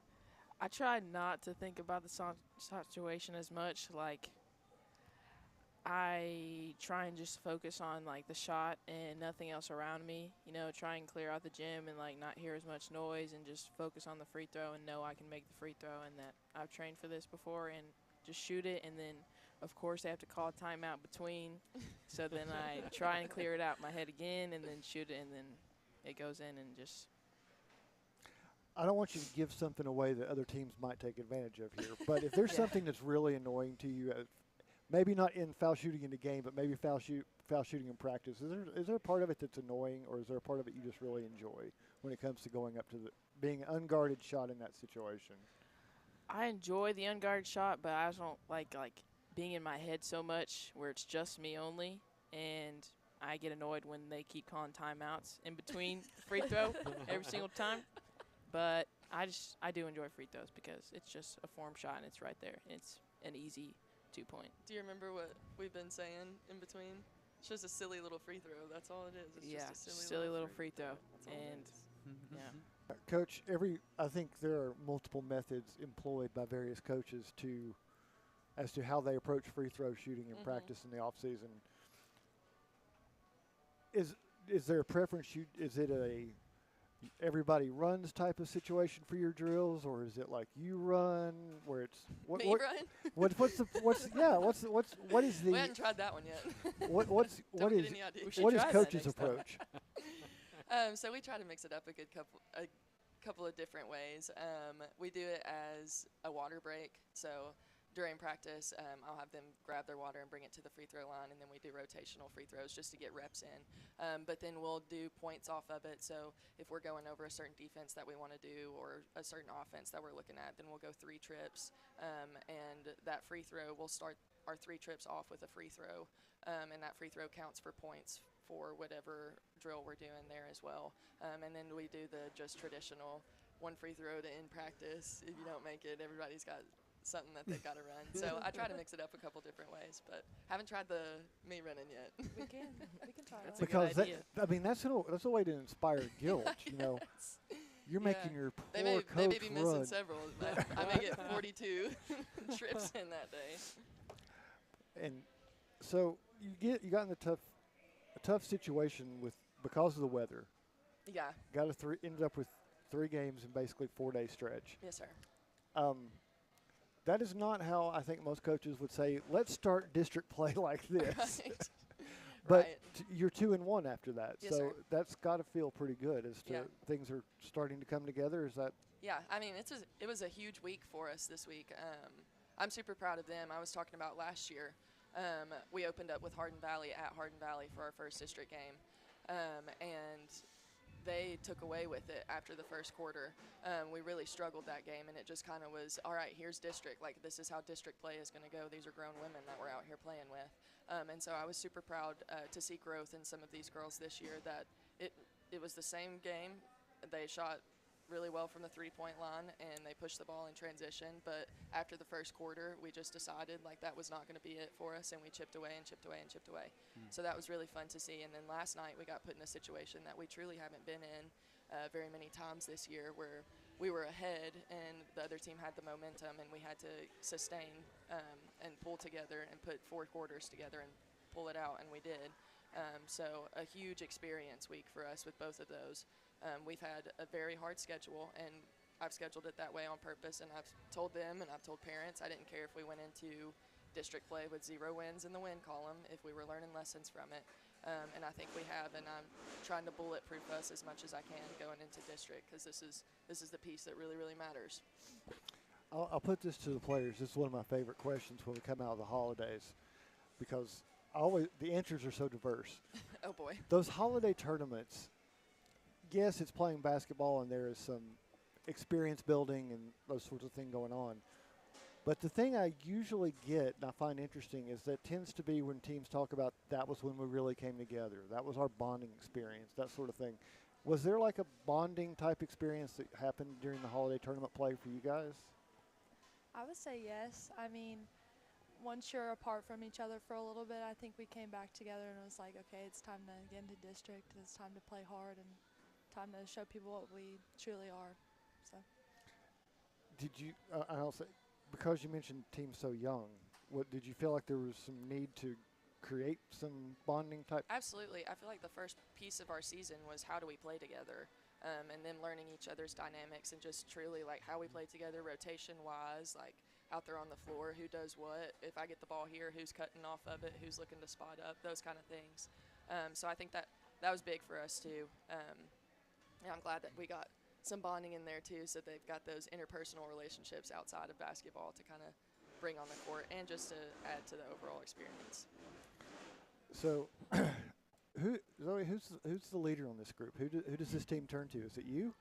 I try not to think about the situation as much. Like, I try and just focus on, like, the shot and nothing else around me. You know, try and clear out the gym and, like, not hear as much noise and just focus on the free throw and know I can make the free throw and that I've trained for this before and just shoot it. And then, of course, they have to call a timeout between. So then I try and clear it out in my head again and then shoot it, and then it goes in and just. I don't want you to give something away that other teams might take advantage of here. But if there's something that's really annoying to you, maybe not in foul shooting in the game, but maybe foul shooting in practice, is there a part of it that's annoying, or is there a part of it you just really enjoy when it comes to going up to being an unguarded shot in that situation? I enjoy the unguarded shot, but I just don't like being in my head so much where it's just me only, and I get annoyed when they keep calling timeouts in between free throw every single time. But I do enjoy free throws because it's just a form shot and it's right there. It's an easy 2-point. Do you remember what we've been saying in between? It's just a silly little free throw. That's all it is. It's just a silly little free throw. And yeah. Coach, I think there are multiple methods employed by various coaches as to how they approach free throw shooting in practice in the off season. Is there a preference? Is it a everybody runs type of situation for your drills, or is it like you run where it's what run? What is the We haven't tried that one yet. what is coach's approach? So we try to mix it up a couple of different ways. We do it as a water break. So during practice, I'll have them grab their water and bring it to the free throw line, and then we do rotational free throws just to get reps in. But then we'll do points off of it. So if we're going over a certain defense that we want to do or a certain offense that we're looking at, then we'll go 3 trips. And that free throw, we'll start our 3 trips off with a free throw, and that free throw counts for points for whatever drill we're doing there as well. And then we do the just traditional 1 free throw to end practice. If you don't make it, everybody's got something that they've got to run. So I try to mix it up a couple different ways, but haven't tried the me running yet. We can try that. Because that's a way to inspire guilt. You know, you're making your poor they coach may be missing run. several. I may get 42 trips in that day. And so you got in a tough situation because of the weather. Yeah. Ended up with 3 games in basically 4-day stretch. Yes, sir. That is not how I think most coaches would say, let's start district play like this. Right. But you're 2-1 after that. Yes, so sir. that's got to feel pretty good as to things are starting to come together. Is that? Yeah, I mean, it was a huge week for us this week. I'm super proud of them. I was talking about last year. We opened up with Hardin Valley at Hardin Valley for our first district game. And they took away with it after the first quarter. We really struggled that game, and it just kind of was, all right, here's district. Like, this is how district play is going to go. These are grown women that we're out here playing with. And so I was super proud to see growth in some of these girls this year, that it was the same game. They shot really well from the three-point line, and they pushed the ball in transition. But after the first quarter, we just decided like that was not going to be it for us, and we chipped away and chipped away and chipped away. So that was really fun to see. And then last night we got put in a situation that we truly haven't been in very many times this year, where we were ahead and the other team had the momentum, and we had to sustain and pull together and put 4 quarters together and pull it out, and we did. So a huge experience week for us with both of those. We've had a very hard schedule, and I've scheduled it that way on purpose, and I've told them and I've told parents I didn't care if we went into district play with 0 wins in the win column if we were learning lessons from it. And I think we have, and I'm trying to bulletproof us as much as I can going into district, because this is the piece that really, really matters. I'll put this to the players. This is one of my favorite questions when we come out of the holidays, because the answers are so diverse. Oh, boy. Those holiday tournaments, yes, it's playing basketball and there is some experience building and those sorts of things going on. But the thing I usually get and I find interesting is that tends to be when teams talk about that was when we really came together. That was our bonding experience, that sort of thing. Was there like a bonding type experience that happened during the holiday tournament play for you guys? I would say yes. I mean, once you're apart from each other for a little bit, I think we came back together and it was like, okay, it's time to get into district. It's time to play hard and time to show people what we truly are. So. Did you, I'll say, because you mentioned teams so young, did you feel like there was some need to create some bonding type? Absolutely. I feel like the first piece of our season was how do we play together, and then learning each other's dynamics and just truly like how we play together rotation-wise, like out there on the floor, who does what. If I get the ball here, who's cutting off of it, who's looking to spot up, those kind of things. So I think that was big for us too. And I'm glad that we got some bonding in there too, so they've got those interpersonal relationships outside of basketball to kind of bring on the court and just to add to the overall experience. So, Zoe, who's the leader on this group? Who does this team turn to? Is it you,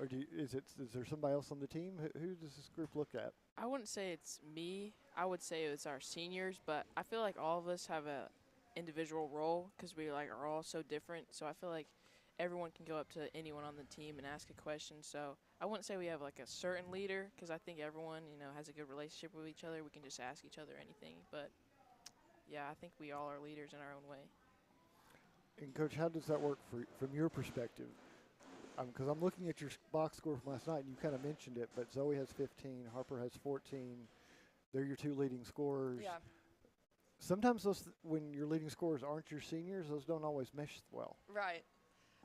or is there somebody else on the team? Who does this group look at? I wouldn't say it's me. I would say it's our seniors, but I feel like all of us have a individual role because we like are all so different. So I feel like everyone can go up to anyone on the team and ask a question. So I wouldn't say we have like a certain leader, because I think everyone, has a good relationship with each other. We can just ask each other anything. But yeah, I think we all are leaders in our own way. And Coach, how does that work from your perspective? Because I'm looking at your box score from last night, and you kind of mentioned it, but Zoe has 15, Harper has 14. They're your 2 leading scorers. Yeah. Sometimes when your leading scorers aren't your seniors, those don't always mesh well. Right.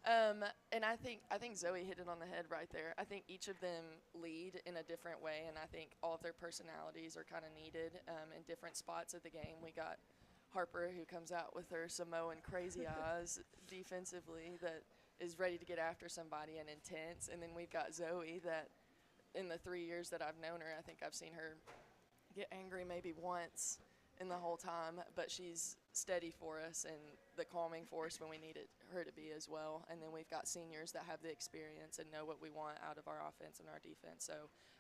And I think Zoe hit it on the head right there. I think each of them lead in a different way, and I think all of their personalities are kind of needed in different spots of the game. We got Harper, who comes out with her Samoan crazy eyes defensively, that is ready to get after somebody and intense. And then we've got Zoe that in the 3 years that I've known her, I think I've seen her get angry maybe once in the whole time, but she's steady for us and the calming force when we need her to be as well. And then we've got seniors that have the experience and know what we want out of our offense and our defense. So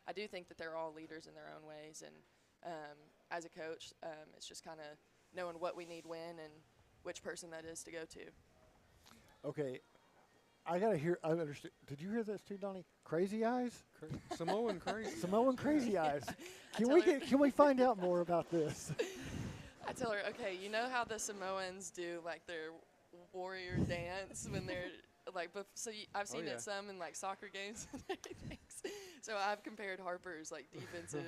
I do think that they're all leaders in their own ways. And as a coach, it's just kind of knowing what we need when and which person that is to go to. Okay. I understand. Did you hear this too, Donnie? Crazy eyes? Samoan crazy. Samoan crazy eyes. Can we find out more about this? I tell her, okay, you know how the Samoans do like their warrior dance when they're like, I've seen it some in like soccer games and everything. So I've compared Harper's like defensive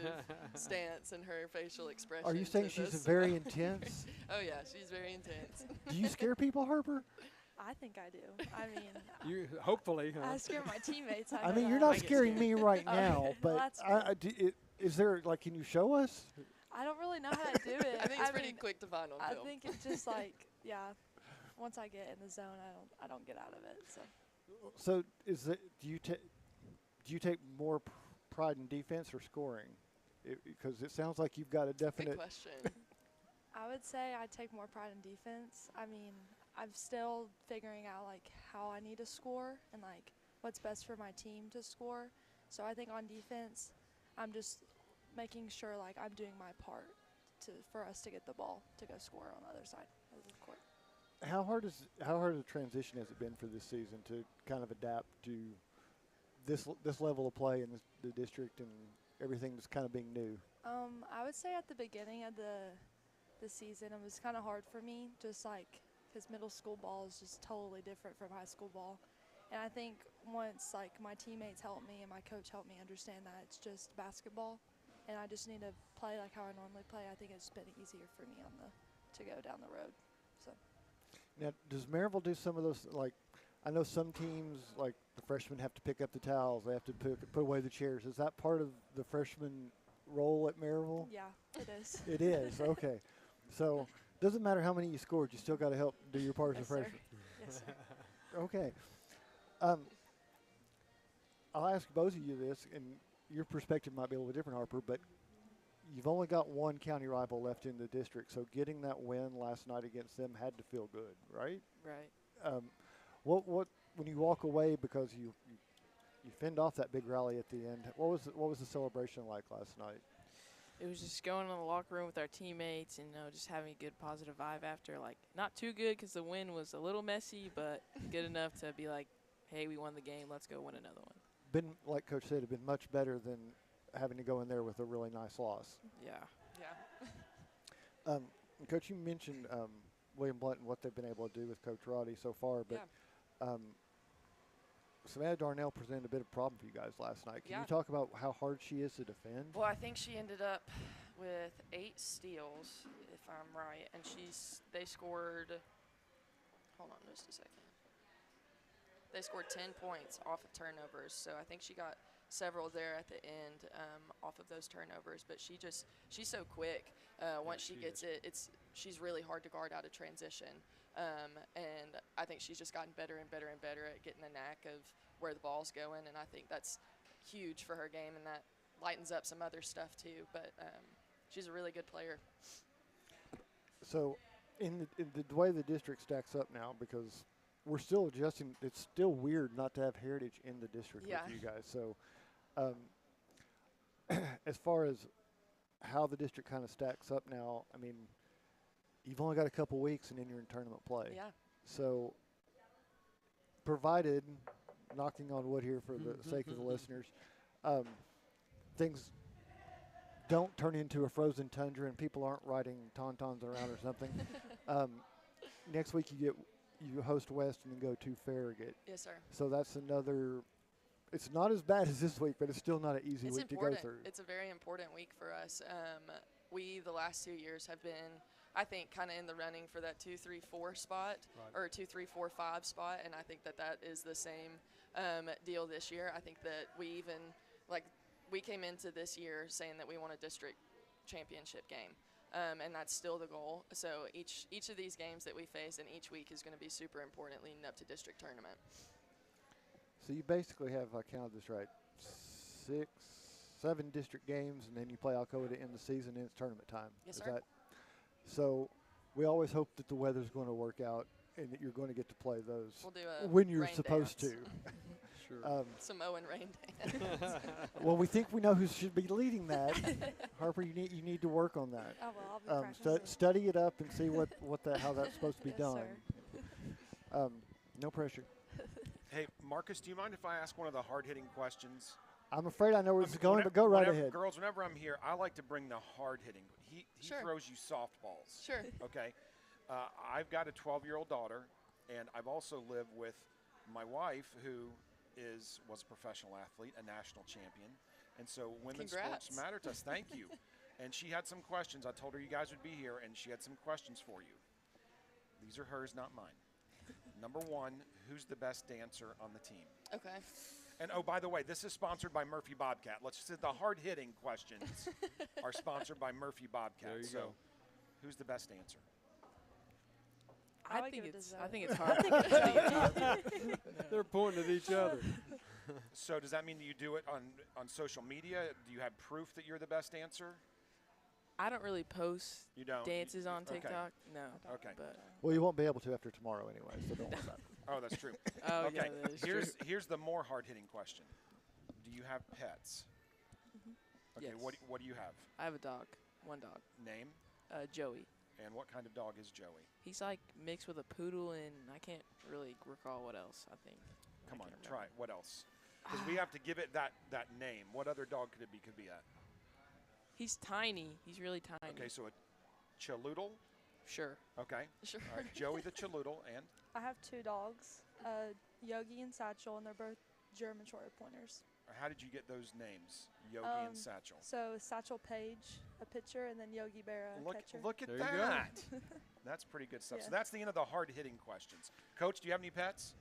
stance and her facial expression. Are you saying she's very intense? Oh yeah, she's very intense. Do you scare people, Harper? I think I do. I mean, You hopefully. Huh? I scare my teammates. I mean, you're not scaring me right Oh, now, but well, is there like? Can you show us? I don't really know how to do it. I think it's pretty quick to find on I film. think it's just like, yeah. Once I get in the zone, I don't get out of it. So. So do you take more pride in defense or scoring? Because it sounds like you've got a definite. Good question. I would say I take more pride in defense. I mean, I'm still figuring out like how I need to score and like what's best for my team to score. So I think on defense, I'm just making sure like I'm doing my part for us to get the ball to go score on the other side of the court. How hard a transition has it been for this season to kind of adapt to this level of play in the district and everything that's kind of being new? I would say at the beginning of the season, it was kind of hard for me, just like because middle school ball is just totally different from high school ball. And I think once like my teammates helped me and my coach helped me understand that it's just basketball, and I just need to play like how I normally play, I think it's been easier for me to go down the road. So. Now, does Maryville do some of those, like, I know some teams, like the freshmen have to pick up the towels, they have to put away the chairs. Is that part of the freshman role at Maryville? Yeah, it is. It is, okay. So doesn't matter how many you scored, you still got to help do your part as a Yes, sir. freshman. Yes, sir. Okay. I'll ask both of you this, and your perspective might be a little different, Harper, but you've only got one county rival left in the district, so getting that win last night against them had to feel good, right? Right. What when you walk away because you fend off that big rally at the end, what was the celebration like last night? It was just going in the locker room with our teammates and just having a good positive vibe after. Like, not too good because the win was a little messy, but good enough to be like, hey, we won the game. Let's go win another one. Been, like Coach said, it been much better than having to go in there with a really nice loss. Yeah. Yeah. Coach, you mentioned William Blunt and what they've been able to do with Coach Roddy so far, but Savannah Darnell presented a bit of a problem for you guys last night. Can you talk about how hard she is to defend? Well, I think she ended up with 8 steals, if I'm right, and they scored. Hold on, just a second. They scored 10 points off of turnovers, so I think she got several there at the end off of those turnovers. But she's so quick. Once she gets it, she's really hard to guard out of transition. And I think she's just gotten better and better and better at getting the knack of where the ball's going, and I think that's huge for her game, and that lightens up some other stuff too. But she's a really good player. So in the way the district stacks up now, because we're still adjusting, it's still weird not to have Heritage in the district with you guys. So as far as how the district kind of stacks up now, I mean, you've only got a couple weeks and then you're in tournament play. Yeah. So provided, knocking on wood here for the sake of the listeners, things don't turn into a frozen tundra and people aren't riding tauntauns around or something. Next week you host West and then go to Farragut. Yes, sir. So that's another. It's not as bad as this week, but it's still not an easy week to go through. It's a very important week for us. We, the last 2 years, have been, I think, kind of in the running for that 2-3-4 spot, or 2-3-4-5 spot, and I think that is the same deal this year. I think that we came into this year saying that we want a district championship game. And that's still the goal. So each of these games that we face in each week is going to be super important leading up to district tournament. So you basically have, I counted this right, 7 district games, and then you play Alcoa to end the season, and it's tournament time. Yes, is sir. That, so we always hope that the weather's going to work out and that you're going to get to play those We'll do a when you're rain supposed dance. to. Sure. Samoan rain dance. Well, we think we know who should be leading that. Harper, you need to work on that. Oh, well, I'll be practicing. Study it up and see how that's supposed to be Yes, done. sir. No pressure. Hey, Marcus, do you mind if I ask one of the hard-hitting questions? I'm afraid I know where this is going, but go right ahead. Girls, whenever I'm here, I like to bring the hard-hitting. He Sure. throws you softballs. Sure. Okay. I've got a 12-year-old daughter, and I've also lived with my wife, who was a professional athlete, a national champion, and so women's Congrats. sports matter to us. Thank you. And she had some questions. I told her you guys would be here, and she had some questions for you. These are hers, not mine. Number 1, who's the best dancer on the team? Okay. And, oh, by the way, this is sponsored by Murphy Bobcat. Let's just say the hard-hitting questions are sponsored by Murphy Bobcat. There you so go. who's the best dancer? I I would think give it to it's Zoe. I think it's hard. They're pointing at each other. So does that mean that you do it on social media? Do you have proof that you're the best dancer? I don't really post You don't? dances on okay. TikTok. No. Okay. But Well, you won't be able to after tomorrow anyway, so don't worry about it. Oh, that's true. oh Okay, yeah, that is true. here's the more hard-hitting question. Do you have pets? Okay, Yes. what do you have? I have a dog. One dog. Name? Joey. And what kind of dog is Joey? He's like mixed with a poodle, and I can't really recall what else. I think. Come I on, can't try remember. it. What else? Because we have to give it that name. What other dog could it be? Could be a. He's tiny. He's really tiny. Okay, so a Chaloodle. Sure. Okay. Sure. All right, Joey the Chaloodle and. I have 2 dogs, Yogi and Satchel, and they're both German Short Pointers. How did you get those names, Yogi and Satchel? So Satchel Page, a pitcher, and then Yogi Berra, a catcher. Look at There you go. that. That's pretty good stuff. Yeah. So that's the end of the hard-hitting questions. Coach, do you have any pets?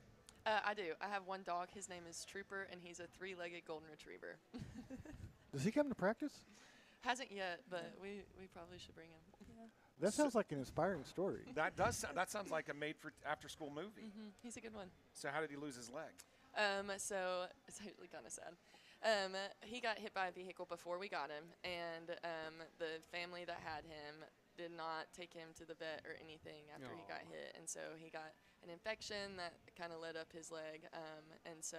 I do. I have one dog. His name is Trooper, and he's a 3-legged golden retriever. Does he come to practice? Hasn't yet, but we probably should bring him. That sounds like an inspiring story. That does. That sounds like a made-for-after-school movie. He's a good one. So how did he lose his leg? So it's actually kind of sad. He got hit by a vehicle before we got him, and the family that had him did not take him to the vet or anything after he got hit, and so he got an infection that kind of led up his leg, and so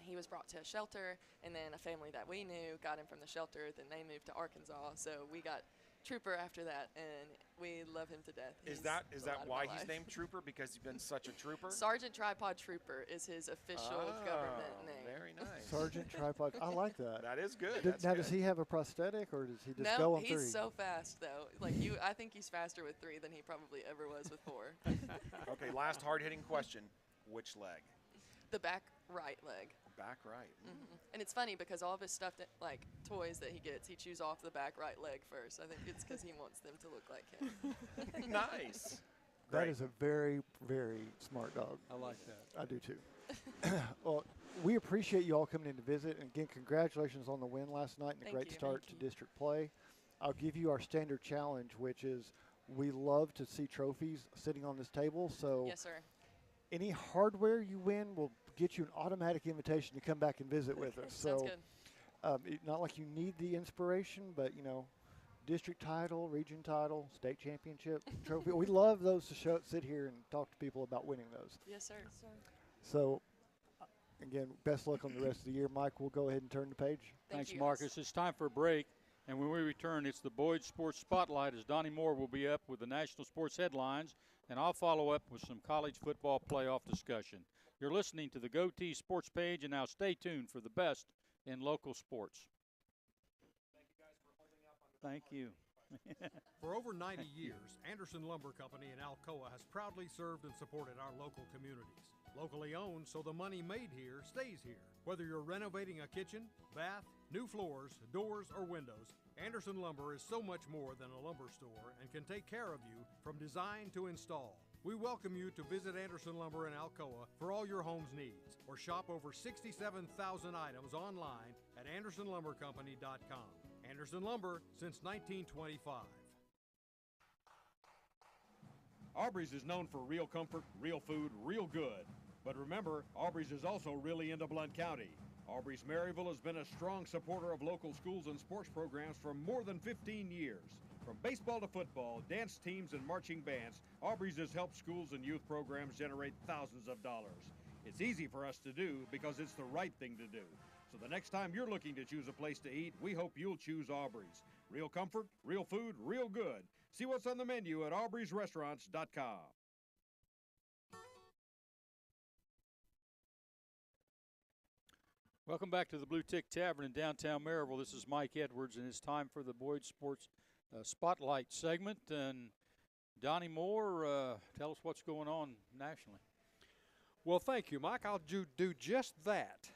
he was brought to a shelter, and then a family that we knew got him from the shelter. Then they moved to Arkansas, so we got Trooper after that, and we love him to death. Is He's that the light of why my he's life. named Trooper? Because he's been such a trooper? Sergeant Tripod Trooper is his official government name. Very nice. Sergeant Tripod. I like that. That is good. Does That's he have a prosthetic, or does he just No, go on he's 3? so fast though. Like I think he's faster with 3 than he probably ever was with 4. Okay, last hard-hitting question. Which leg? The back right leg. Back right. And it's funny because all of his stuffed like toys that he gets, he chews off the back right leg first. I think it's because he wants them to look like him. Nice. That Great. is a very, very smart dog. I like that. I do too. Well, we appreciate you all coming in to visit. And again, congratulations on the win last night and a Thank great you. start Thank to you. district play. I'll give you our standard challenge, which is we love to see trophies sitting on this table. So Yes, sir. any hardware you win will get you an automatic invitation to come back and visit with us. Sounds So good. not like you need the inspiration, but district title, region title, state championship trophy. We love those to sit here and talk to people about winning those. Yes, sir. So, again, best luck on the rest of the year. Mike, we'll go ahead and turn the page. Thanks, you, Marcus. It's time for a break. And when we return, it's the Boyd Sports Spotlight as Donnie Moore will be up with the national sports headlines, and I'll follow up with some college football playoff discussion. You're listening to the GOTEEZ Sports Page, and now stay tuned for the best in local sports. Thank you. For over 90 years, Anderson Lumber Company in Alcoa has proudly served and supported our local communities. Locally owned, so the money made here stays here. Whether you're renovating a kitchen, bath, new floors, doors, or windows, Anderson Lumber is so much more than a lumber store and can take care of you from design to install. We welcome you to visit Anderson Lumber in Alcoa for all your home's needs, or shop over 67,000 items online at AndersonLumberCompany.com. Anderson Lumber since 1925. Aubrey's is known for real comfort, real food, real good. But remember, Aubrey's is also really into Blount County. Aubrey's Maryville has been a strong supporter of local schools and sports programs for more than 15 years. From baseball to football, dance teams, and marching bands, Aubrey's has helped schools and youth programs generate thousands of dollars. It's easy for us to do because it's the right thing to do. So the next time you're looking to choose a place to eat, we hope you'll choose Aubrey's. Real comfort, real food, real good. See what's on the menu at aubreysrestaurants.com. Welcome back to the Bluetick Tavern in downtown Maryville. This is Mike Edwards, and it's time for the Boyd Sports Spotlight segment. And Donnie Moore, tell us what's going on nationally. Well, thank you, Mike. I'll do just that.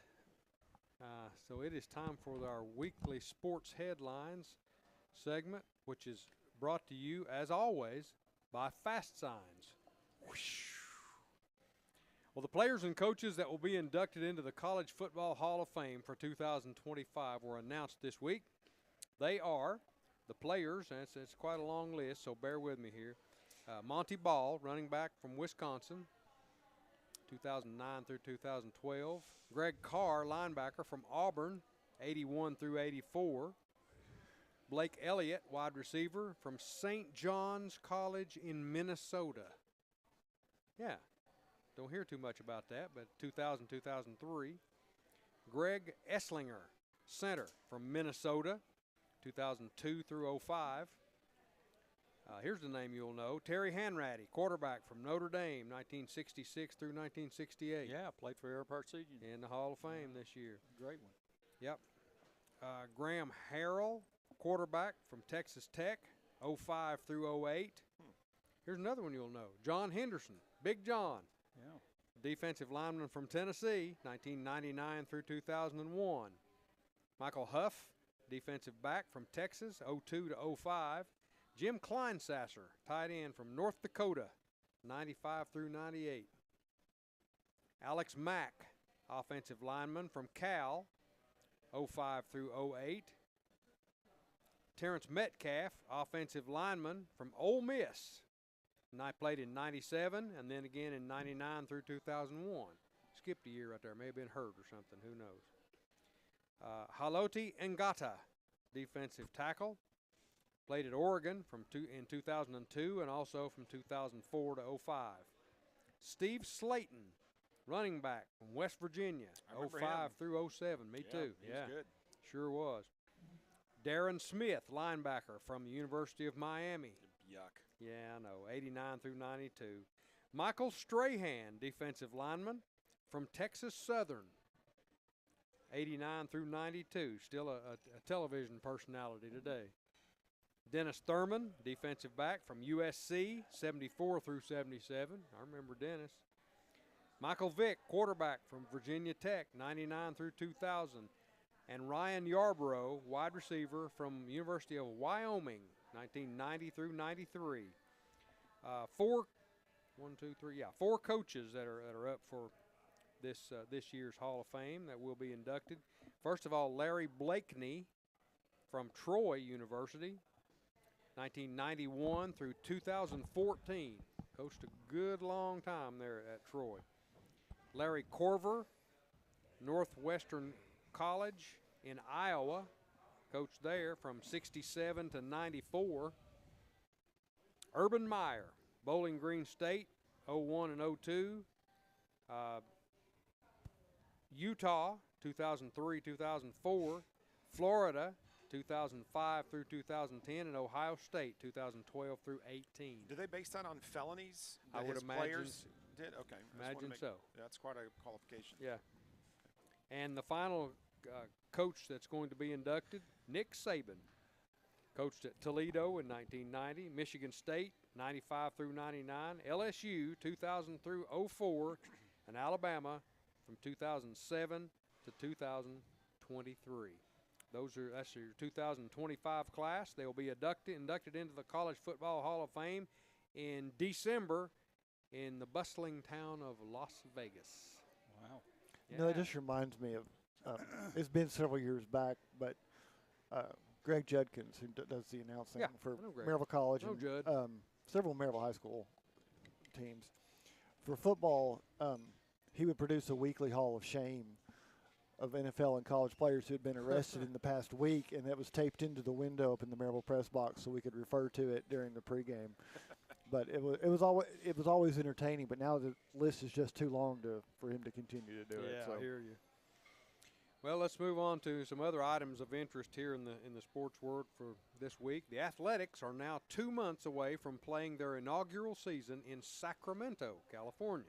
So it is time for our weekly sports headlines segment, which is brought to you, as always, by Fast Signs. Whoosh. Well, the players and coaches that will be inducted into the College Football Hall of Fame for 2025 were announced this week. They are the players, and it's quite a long list, so bear with me here. Monty Ball, running back from Wisconsin, 2009 through 2012. Greg Carr, linebacker from Auburn, 81 through 84. Blake Elliott, wide receiver from St. John's College in Minnesota. Yeah, don't hear too much about that, but 2000, 2003. Greg Esslinger, center from Minnesota, 2002 through 05. Here's the name you'll know. Terry Hanratty, quarterback from Notre Dame, 1966 through 1968. Yeah, played for Air Park Senior. In the Hall of Fame this year. Great one. Yep. Graham Harrell, quarterback from Texas Tech, 05 through 08. Here's another one you'll know. John Henderson, Big John. Yeah. Defensive lineman from Tennessee, 1999 through 2001. Michael Huff, defensive back from Texas, 02 to 05. Jim Kleinsasser, tight end from North Dakota, 95 through 98. Alex Mack, offensive lineman from Cal, 05 through 08. Terrence Metcalf, offensive lineman from Ole Miss. And I played in 97 and then again in 99 through 2001. Skipped a year right there. May have been hurt or something. Who knows? Haloti Ngata, defensive tackle. Played at Oregon in 2002 and also from 2004 to 05. Steve Slayton, running back from West Virginia, 05 through 07. Me too. He was good. Sure was. Darren Smith, linebacker from the University of Miami. Yuck. Yeah, I know, 89 through 92. Michael Strahan, defensive lineman from Texas Southern, 89 through 92. Still a television personality today. Dennis Thurman, defensive back from USC, 74 through 77. I remember Dennis. Michael Vick, quarterback from Virginia Tech, 99 through 2000. And Ryan Yarborough, wide receiver from University of Wyoming, 1990 through 93. Four coaches that are up for this year's Hall of Fame that will be inducted. First of all, Larry Blakeney from Troy University, 1991 through 2014. Coached a good long time there at Troy. Larry Corver, Northwestern College in Iowa, coached there from 67 to 94. Urban Meyer, Bowling Green State, 01 and 02. Utah, 2003, 2004. Florida, 2005 through 2010, and Ohio State, 2012 through 18. Do they base that on felonies? I would imagine. Players did? Okay. Imagine so. That's quite a qualification. Yeah. And the final coach that's going to be inducted, Nick Saban. Coached at Toledo in 1990, Michigan State, 95 through 99, LSU, 2000 through 04, and Alabama from 2007 to 2023. That's your 2025 class. They will be inducted into the College Football Hall of Fame in December in the bustling town of Las Vegas. Wow. Yeah. No, it just reminds me of it's been several years back, but Greg Judkins, who does the announcing for Maryville College and several Maryville High School teams. For football, he would produce a weekly Hall of Shame of NFL and college players who had been arrested in the past week, and that was taped into the window up in the Maryville press box so we could refer to it during the pregame. But it was always entertaining. But now the list is just too long for him to continue to do it. Yeah, I hear you. Well, let's move on to some other items of interest here in the sports world for this week. The Athletics are now 2 months away from playing their inaugural season in Sacramento, California.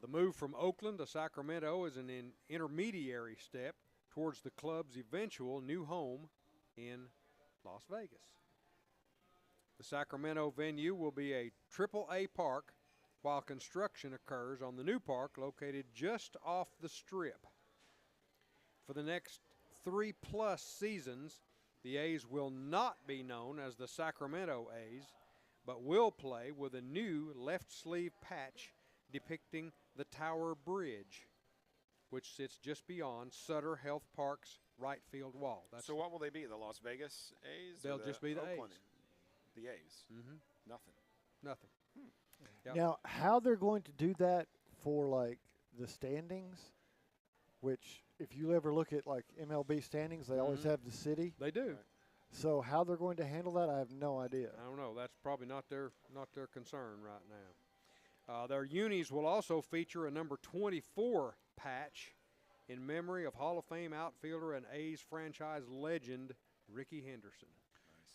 The move from Oakland to Sacramento is an intermediary step towards the club's eventual new home in Las Vegas. The Sacramento venue will be a AAA park while construction occurs on the new park located just off the Strip. For the next 3+ seasons, the A's will not be known as the Sacramento A's, but will play with a new left sleeve patch depicting the Tower Bridge, which sits just beyond Sutter Health Park's right field wall. So what will they be, the Las Vegas A's? They'll just be the Oakland? A's. The A's. Mm-hmm. Nothing. Yep. Now, how they're going to do that for, like, the standings, which if you ever look at, like, MLB standings, they always have the city. They do. Right. So how they're going to handle that, I have no idea. I don't know. That's probably not their concern right now. Their unis will also feature a number 24 patch in memory of Hall of Fame outfielder and A's franchise legend Rickey Henderson.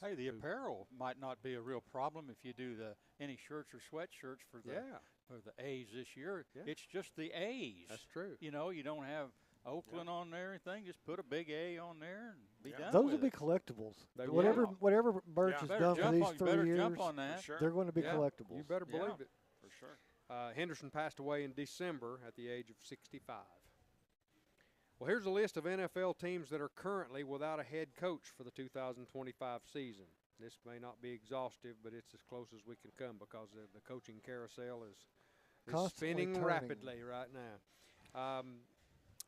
Hey, the apparel might not be a real problem if you do any shirts or sweatshirts for the A's this year. Yeah. It's just the A's. That's true. You know, you don't have Oakland on there or anything. Just put a big A on there and be done Those with will be it. collectibles. They Whatever will. whatever merch is Better done for jump these on, 3 better years, jump on that. Sure. they're going to be Yeah. collectibles. You better believe it. For sure. Henderson passed away in December at the age of 65. Well, here's a list of NFL teams that are currently without a head coach for the 2025 season. This may not be exhaustive, but it's as close as we can come because the coaching carousel is Constantly spinning turning. rapidly right now.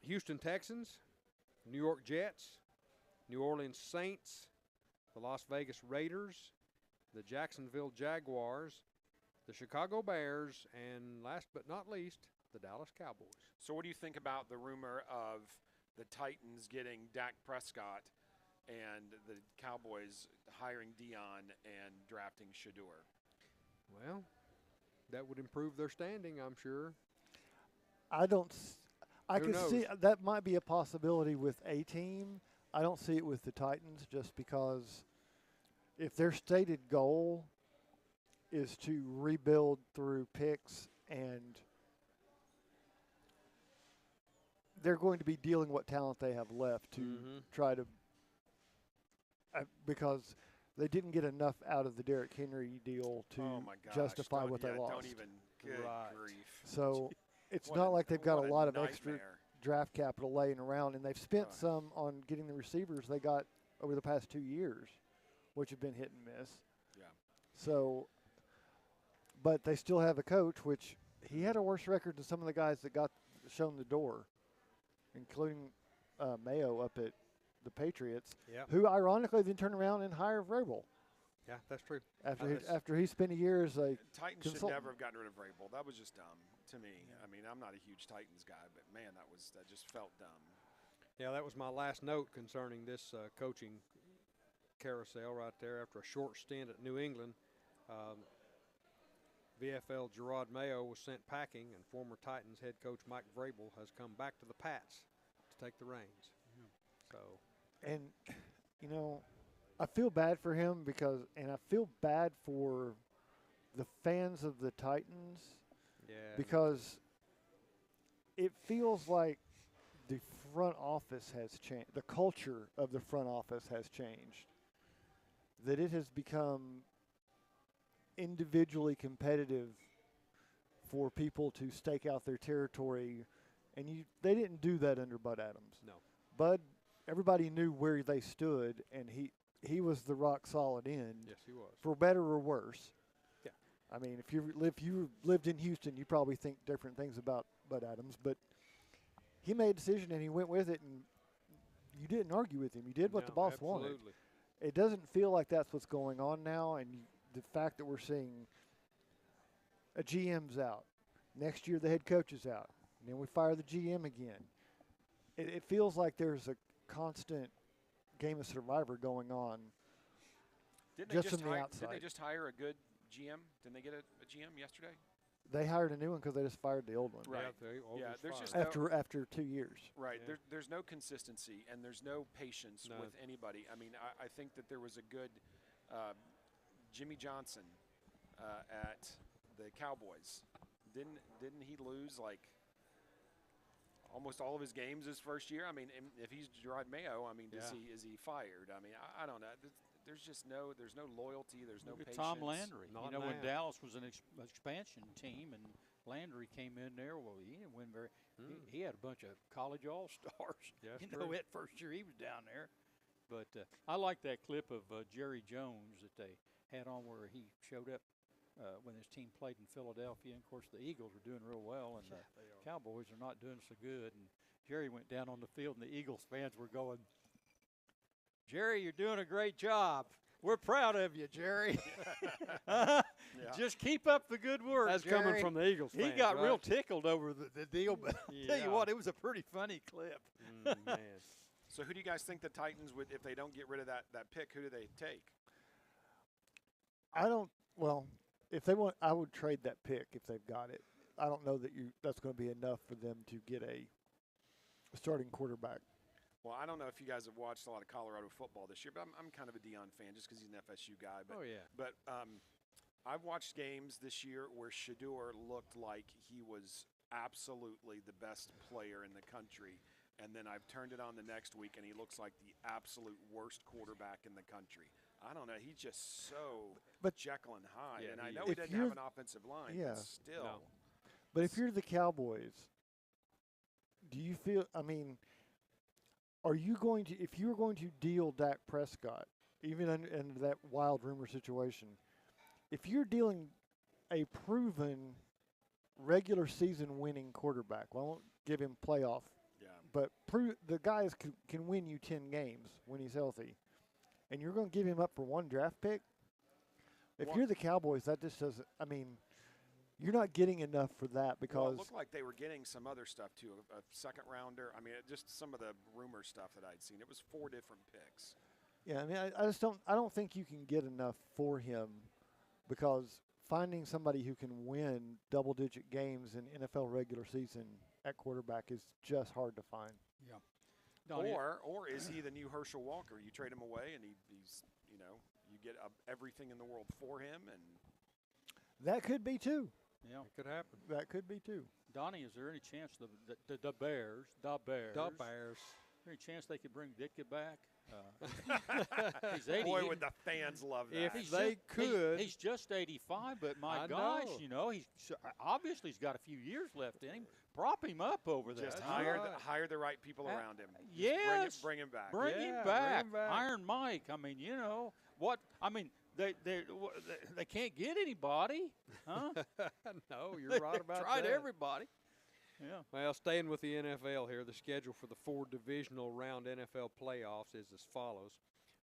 Houston Texans, New York Jets, New Orleans Saints, the Las Vegas Raiders, the Jacksonville Jaguars, the Chicago Bears, and last but not least, the Dallas Cowboys. So what do you think about the rumor of the Titans getting Dak Prescott and the Cowboys hiring Dion and drafting Shador? Well, that would improve their standing, I'm sure. I don't. I Who could see knows? that might be a possibility with a team. I don't see it with the Titans just because if their stated goal is to rebuild through picks and they're going to be dealing what talent they have left to try to because they didn't get enough out of the Derrick Henry deal to Oh my gosh, justify what they don't lost. even. Good grief. So it's What not a- like they've got a what lot of extra nightmare. draft capital laying around, and they've spent Right. some on getting the receivers they got over the past 2 years, which have been hit and miss. Yeah. So, but they still have a coach, which he had a worse record than some of the guys that got shown the door, including Mayo up at the Patriots, Yeah. who ironically then turned around and hired Vrabel Yeah, that's true. after he spent a year as a Titans should consultant. never have gotten rid of Vrabel. That was just dumb to me. I mean, I'm not a huge Titans guy, but man, that just felt dumb. Yeah, that was my last note concerning this coaching carousel right there. After a short stint at New England, VFL Gerard Mayo was sent packing, and former Titans head coach Mike Vrabel has come back to the Pats to take the reins. So, And, you know, I feel bad for him and I feel bad for the fans of the Titans yeah. because it feels like the front office has changed. The culture of the front office has changed. That it has become individually competitive for people to stake out their territory, and they didn't do that under Bud Adams. No. Bud, everybody knew where they stood, and he was the rock solid end. Yes, he was. For better or worse. Yeah. I mean, if you lived in Houston, you probably think different things about Bud Adams, but he made a decision and he went with it, and you didn't argue with him. You did what the boss wanted. Absolutely. It doesn't feel like that's what's going on now, and the fact that we're seeing a GM's out, next year the head coach is out, and then we fire the GM again. It feels like there's a constant game of survivor going on. Didn't Just they just from the hire, outside. Didn't they just hire a good GM? Didn't they get a GM yesterday? They hired a new one because they just fired the old one Right. Yeah, there's just after 2 years. Right. Yeah. There's no consistency and there's no patience No. with anybody. I mean, I think that there was a good Jimmy Johnson at the Cowboys. Didn't he lose like almost all of his games his first year? I mean, if he's Gerard Mayo, I mean, is he fired? I mean, I don't know. There's no loyalty. There's no Look at patience. Tom Landry. Not You know, when now. Dallas was an expansion team and Landry came in there, well, he didn't win very. He had a bunch of college all-stars. Yeah, you that's know, true. that first year he was down there. But I like that clip of Jerry Jones that they had on where he showed up when his team played in Philadelphia. And, of course, the Eagles were doing real well, and the Cowboys are not doing so good. And Jerry went down on the field, and the Eagles fans were going, Jerry, you're doing a great job. We're proud of you, Jerry. Just keep up the good work. That's Jerry. coming from the Eagles He fans, got right? real tickled over the deal, but I'll tell you what, it was a pretty funny clip. Man. So who do you guys think the Titans would, if they don't get rid of that pick, who do they take? Well, if they want, I would trade that pick if they've got it. I don't know that that's going to be enough for them to get a starting quarterback. Well, I don't know if you guys have watched a lot of Colorado football this year, but I'm kind of a Dion fan just because he's an FSU guy. But, Oh, yeah. But I've watched games this year where Shador looked like he was absolutely the best player in the country. And then I've turned it on the next week, and he looks like the absolute worst quarterback in the country. I don't know. He's just so Jekyll and Hyde. Yeah, and I he know is. he doesn't have an offensive line, Yeah. but still. No. But if you're the Cowboys, do you feel? I mean, are you going to? If you were going to deal Dak Prescott, even under that wild rumor situation, if you're dealing a proven regular season winning quarterback, well, I won't give him playoff, but the guys can win you 10 games when he's healthy, and you're going to give him up for one draft pick. If you're the Cowboys, that just doesn't. I mean, you're not getting enough for that because Well, it looked like they were getting some other stuff too, a second rounder. I mean, just some of the rumor stuff that I'd seen. It was 4 different picks. Yeah, I mean, I just don't. I don't think you can get enough for him because finding somebody who can win double-digit games in NFL regular season at quarterback is just hard to find. Yeah. Or is he the new Herschel Walker? You trade him away, and he's you get everything in the world for him, and that could be too. Yeah, it could happen. That could be too. Donnie, is there any chance the Bears, any chance they could bring Ditka back? He's 80. Boy, would the fans love that. If they could. He's just 85, but my I gosh, know. he's obviously he's got a few years left in him. Prop him up over there. Just hire the right people around him. Just Yes. bring him back. Bring him back. Iron Mike. I mean, what? I mean, they can't get anybody, huh? No, you're right about that. Tried everybody. Yeah. Well, staying with the NFL here, the schedule for the 4 divisional round NFL playoffs is as follows.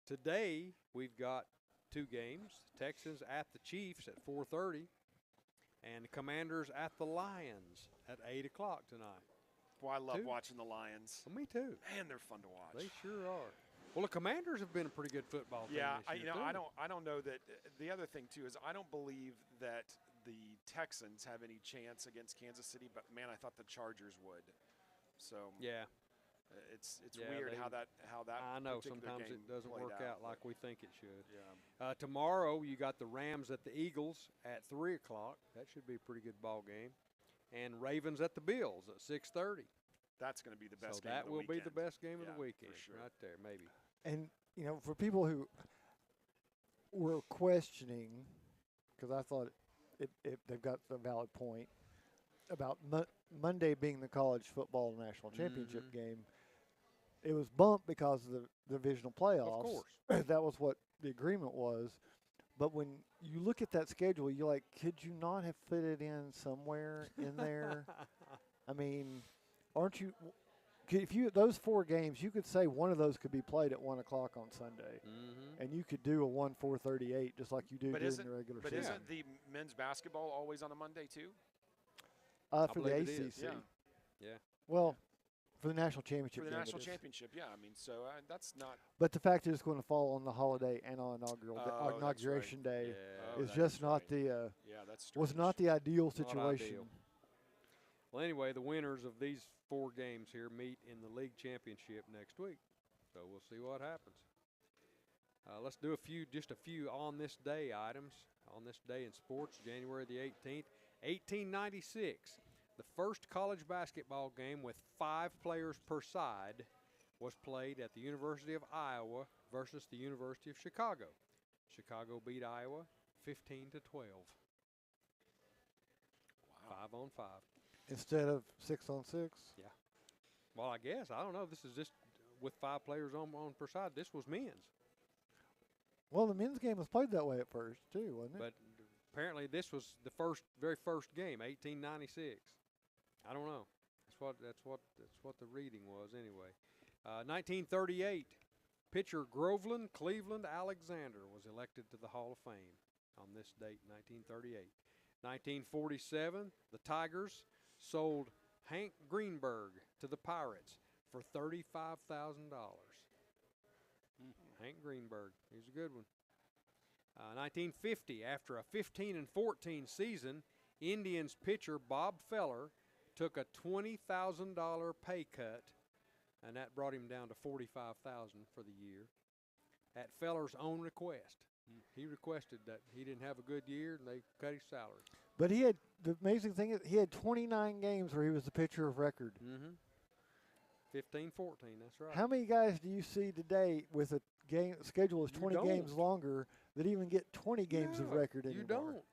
Today, we've got 2 games. Texans at the Chiefs at 4:30, and the Commanders at the Lions at 8 o'clock tonight. Boy, I love watching the Lions. Well, me too. Man, they're fun to watch. They sure are. Well, the Commanders have been a pretty good football team this year, too. I don't know that. The other thing too is I don't believe that the Texans have any chance against Kansas City, but man, I thought the Chargers would. So yeah, it's weird how that I know particular sometimes game it doesn't played work out like we think it should. Yeah. Tomorrow you got the Rams at the Eagles at 3 o'clock. That should be a pretty good ball game, and Ravens at the Bills at 6:30. That's going to be the best so game that of the will weekend. be the best game of Yeah, the weekend, for sure. right there, maybe. And for people who were questioning, because I thought they've got a valid point about Monday being the college football national championship game. It was bumped because of the divisional playoffs. Of course. That was what the agreement was. But when you look at that schedule, you're like, could you not have fit it in somewhere in there? I mean, aren't you? If you those 4 games, you could say one of those could be played at 1 o'clock on Sunday, and you could do a 1-4:38 just like you do during the regular but season. isn't the men's basketball always on a Monday too? For the ACC? Yeah. Well, for the national championship. For the game, national it is. championship, yeah. I mean, so that's not. But the fact is, it's going to fall on the holiday and on inauguration right. day Yeah. is That just is not right. the that's was strange. not the ideal Not situation. ideal. Well, anyway, the winners of these 4 games here meet in the league championship next week. So we'll see what happens. Let's do just a few on this day items. On this day in sports, January the 18th, 1896. The first college basketball game with 5 players per side was played at the University of Iowa versus the University of Chicago. Chicago beat Iowa 15-12. Wow. 5-on-5. Instead of 6-on-6. Yeah. Well, I guess. I don't know. This is just with 5 players on per side. This was men's. Well, the men's game was played that way at first too, wasn't it? But apparently this was the very first game, 1896. I don't know. That's what the reading was anyway. 1938, pitcher Groveland Cleveland Alexander was elected to the Hall of Fame on this date, 1938. 1947, the Tigers sold Hank Greenberg to the Pirates for $35,000. Hank Greenberg, he's a good one. 1950, after a 15-14 season, Indians pitcher Bob Feller took a $20,000 pay cut and that brought him down to $45,000 for the year at Feller's own request. He requested that he didn't have a good year, and they cut his salary. But he had the amazing thing is he had 29 games where he was the pitcher of record. 15, 14, that's right. How many guys do you see today with a game schedule is 20 games longer that even get 20 games of record anymore? You don't.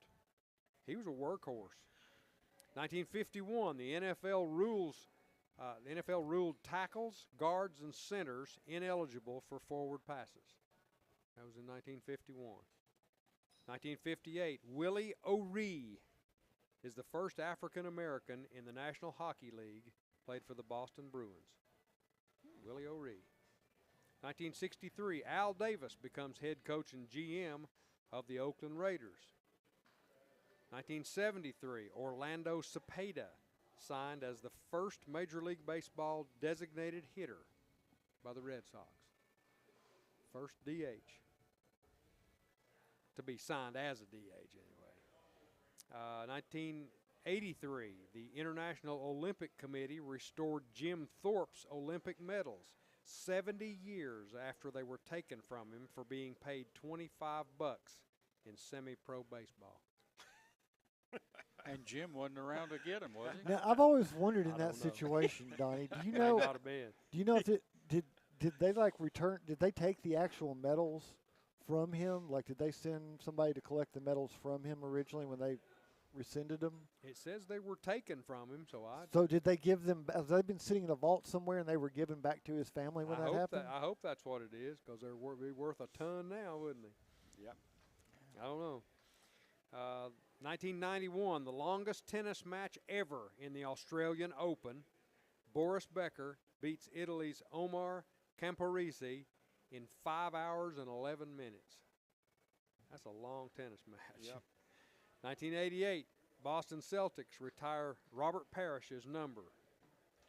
He was a workhorse. 1951, the NFL ruled tackles, guards, and centers ineligible for forward passes. That was in 1951. 1958, Willie O'Ree is the first African American in the National Hockey League, played for the Boston Bruins. Willie O'Ree. 1963, Al Davis becomes head coach and GM of the Oakland Raiders. 1973, Orlando Cepeda signed as the first Major League Baseball designated hitter by the Red Sox. First DH to be signed as a DH anyway. 1983, the International Olympic Committee restored Jim Thorpe's Olympic medals 70 years after they were taken from him for being paid $25 in semi-pro baseball. And Jim wasn't around to get him, was he? Now I've always wondered in that situation, Donnie. Do you know? May not have been. Do you know if did they like return? Did they take the actual medals from him? Like, did they send somebody to collect the medals from him originally when they rescinded them? It says they were taken from him, So did they give them? Have they been sitting in a vault somewhere and they were given back to his family when that happened? I hope that's what it is, because they're be worth a ton now, wouldn't they? Yep. I don't know. 1991, the longest tennis match ever in the Australian Open. Boris Becker beats Italy's Omar Camporese in 5 hours and 11 minutes. That's a long tennis match. Yep. 1988, Boston Celtics retire Robert Parrish's number.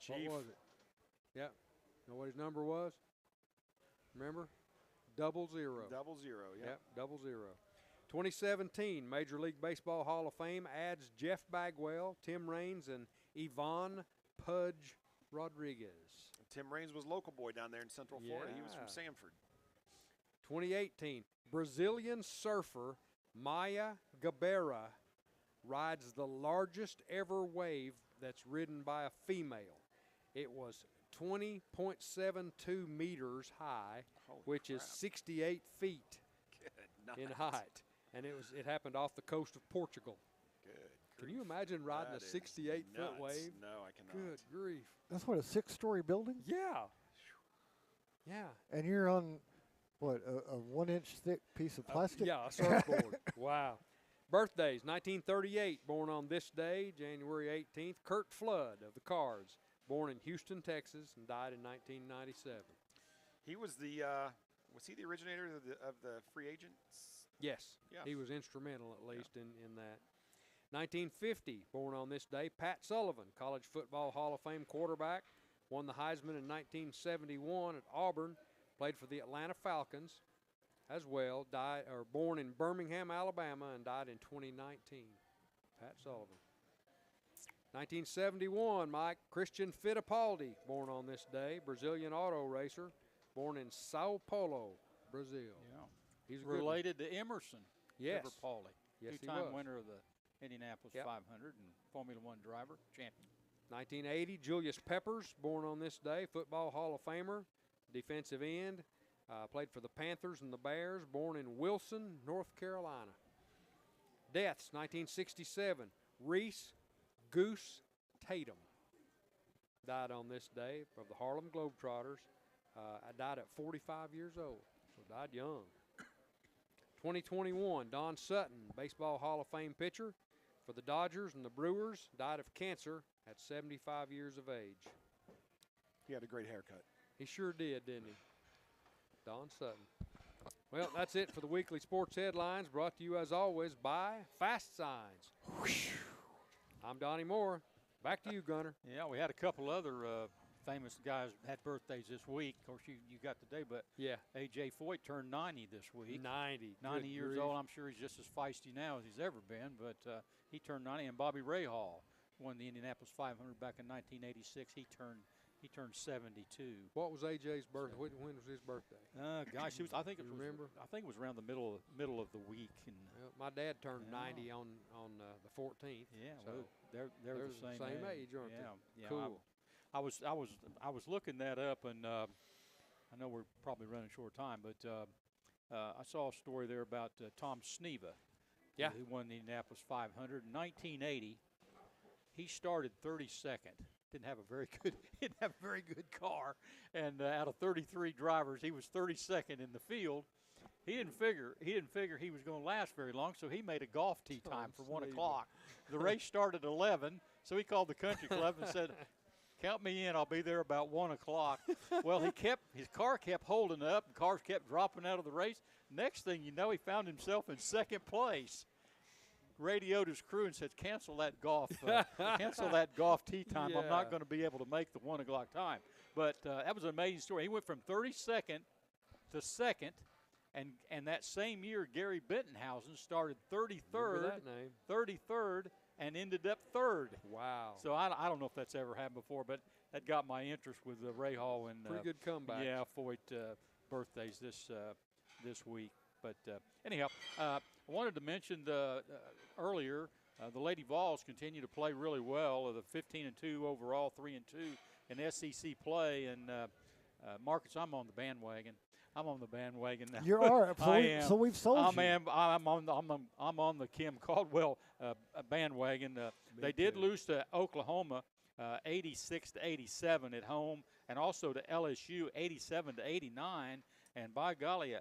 Chief. What was it? Yep. Know what his number was? Remember? 00. 00, yeah. Yep, 00. 2017, Major League Baseball Hall of Fame adds Jeff Bagwell, Tim Raines, and Ivan Pudge Rodriguez. Tim Raines was local boy down there in Central Florida. He was from Sanford. 2018, Brazilian surfer Maya Gabeira rides the largest ever wave that's ridden by a female. It was 20.72 meters high, which is 68 feet in height. And it happened off the coast of Portugal. Good. Can you imagine riding a 68-foot wave? No, I cannot. Good grief. That's what, a 6-story building? Yeah. Yeah. And you're on, what, a 1-inch thick piece of plastic? Yeah, a surfboard. Wow. Birthdays, 1938, born on this day, January 18th. Kurt Flood of the Cards, born in Houston, Texas, and died in 1997. He was was he the originator of the free agents? Yes. Yeah. He was instrumental, at least, in that. 1950, born on this day, Pat Sullivan, College Football Hall of Fame quarterback, won the Heisman in 1971 at Auburn, played for the Atlanta Falcons as well, born in Birmingham, Alabama, and died in 2019. Pat Sullivan. 1971, Mike Christian Fittipaldi, born on this day, Brazilian auto racer, born in Sao Paulo, Brazil. Yeah. He's related to Emerson Fittipaldi, yes, two-time winner of the Indianapolis 500 and Formula One driver, champion. 1980, Julius Peppers, born on this day, Football Hall of Famer, defensive end, played for the Panthers and the Bears, born in Wilson, North Carolina. Deaths, 1967, Reese Goose Tatum died on this day of the Harlem Globetrotters. Died at 45 years old, so died young. 2021, Don Sutton, Baseball Hall of Fame pitcher for the Dodgers and the Brewers, died of cancer at 75 years of age. He had a great haircut. He sure did, didn't he? Don Sutton. Well, that's it for the weekly sports headlines, brought to you as always by Fast Signs. I'm Donnie Moore. Back to you, Gunner. Yeah, we had a couple other famous guys had birthdays this week. Of course, you got today, but yeah, A.J. Foyt turned 90 this week. 90 years old. I'm sure he's just as feisty now as he's ever been, but he turned 90. And Bobby Rahal won the Indianapolis 500 back in 1986. He turned He turned 72. What was AJ's birthday? When was his birthday? Gosh, it was. I think it You was. remember? I think it was around the middle of the week. And Well, my dad turned Yeah. 90 on the 14th. yeah, so well, they're the same age, aren't yeah, they? Yeah, Cool. I was looking that up, and I know we're probably running short of time, but I saw a story there about Tom Sneva. Yeah. Who won the Indianapolis 500 in 1980. He started 32nd. Didn't have a very good car, and out of 33 drivers, he was 32nd in the field. He didn't figure he was going to last very long, so he made a golf tee time for 1 o'clock. The race started at 11, so he called the country club and said, "Count me in. I'll be there about 1 o'clock." Well, his car kept holding up, and cars kept dropping out of the race. Next thing you know, he found himself in second place. Radioed his crew and said, cancel that golf tee time. I'm not Yeah. going to be able to make the 1 o'clock time. But that was an amazing story. He went from 32nd to second, and that same year, Gary Bentonhausen started Remember that name? 33rd, and ended up third. Wow. So I don't know if that's ever happened before, but that got my interest with Ray Hall and Pretty good comeback. yeah, Foyt birthdays this week. But anyhow, I wanted to mention earlier the Lady Vols continue to play really well. The 15-2 overall, 3-2 in SEC play. And Marcus, I'm on the bandwagon. Now. You are. So, I am. So we've sold you. I'm on the Kim Caldwell bandwagon. They did lose to Oklahoma 86-87 at home, and also to LSU 87-89. And by golly,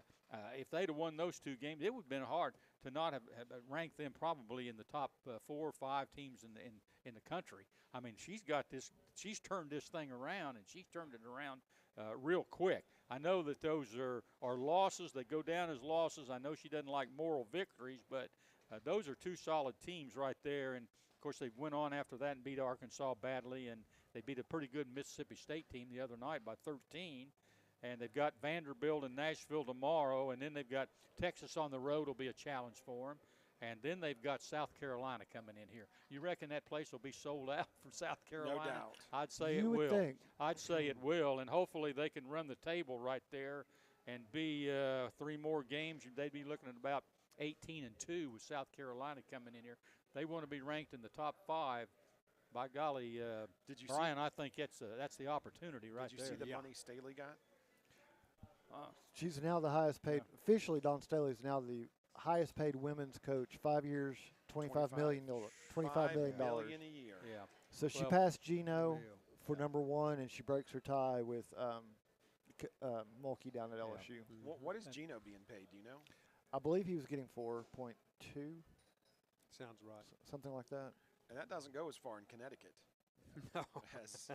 if they'd have won those two games, it would have been hard to not have ranked them probably in the top 4 or 5 teams in the country. I mean, she's turned this thing around, and she's turned it around real quick. I know that those are losses. They go down as losses. I know she doesn't like moral victories, but those are two solid teams right there. And, of course, they went on after that and beat Arkansas badly, and they beat a pretty good Mississippi State team the other night by 13. And they've got Vanderbilt and Nashville tomorrow, and then they've got Texas on the road will be a challenge for them. And then they've got South Carolina coming in here. You reckon that place will be sold out for South Carolina? No doubt. I'd say You it would will. think. I'd say it will, and hopefully they can run the table right there and be 3 more games. They'd be looking at about 18-2 with South Carolina coming in here. They want to be ranked in the top 5. By golly, Did you Brian, I think that's the opportunity right Did you there. see the money Staley got? She's now the highest paid. Officially, Dawn Staley is now the highest paid women's coach. 5 years, $25 million. $25 million. $5 million a year. Yeah. So she Well, passed Gino Real. for number 1, and she breaks her tie with Mulkey down at LSU. What is Gino being paid? Do you know? I believe he was getting 4.2, Sounds right. something like that. And that doesn't go as far in Connecticut No. as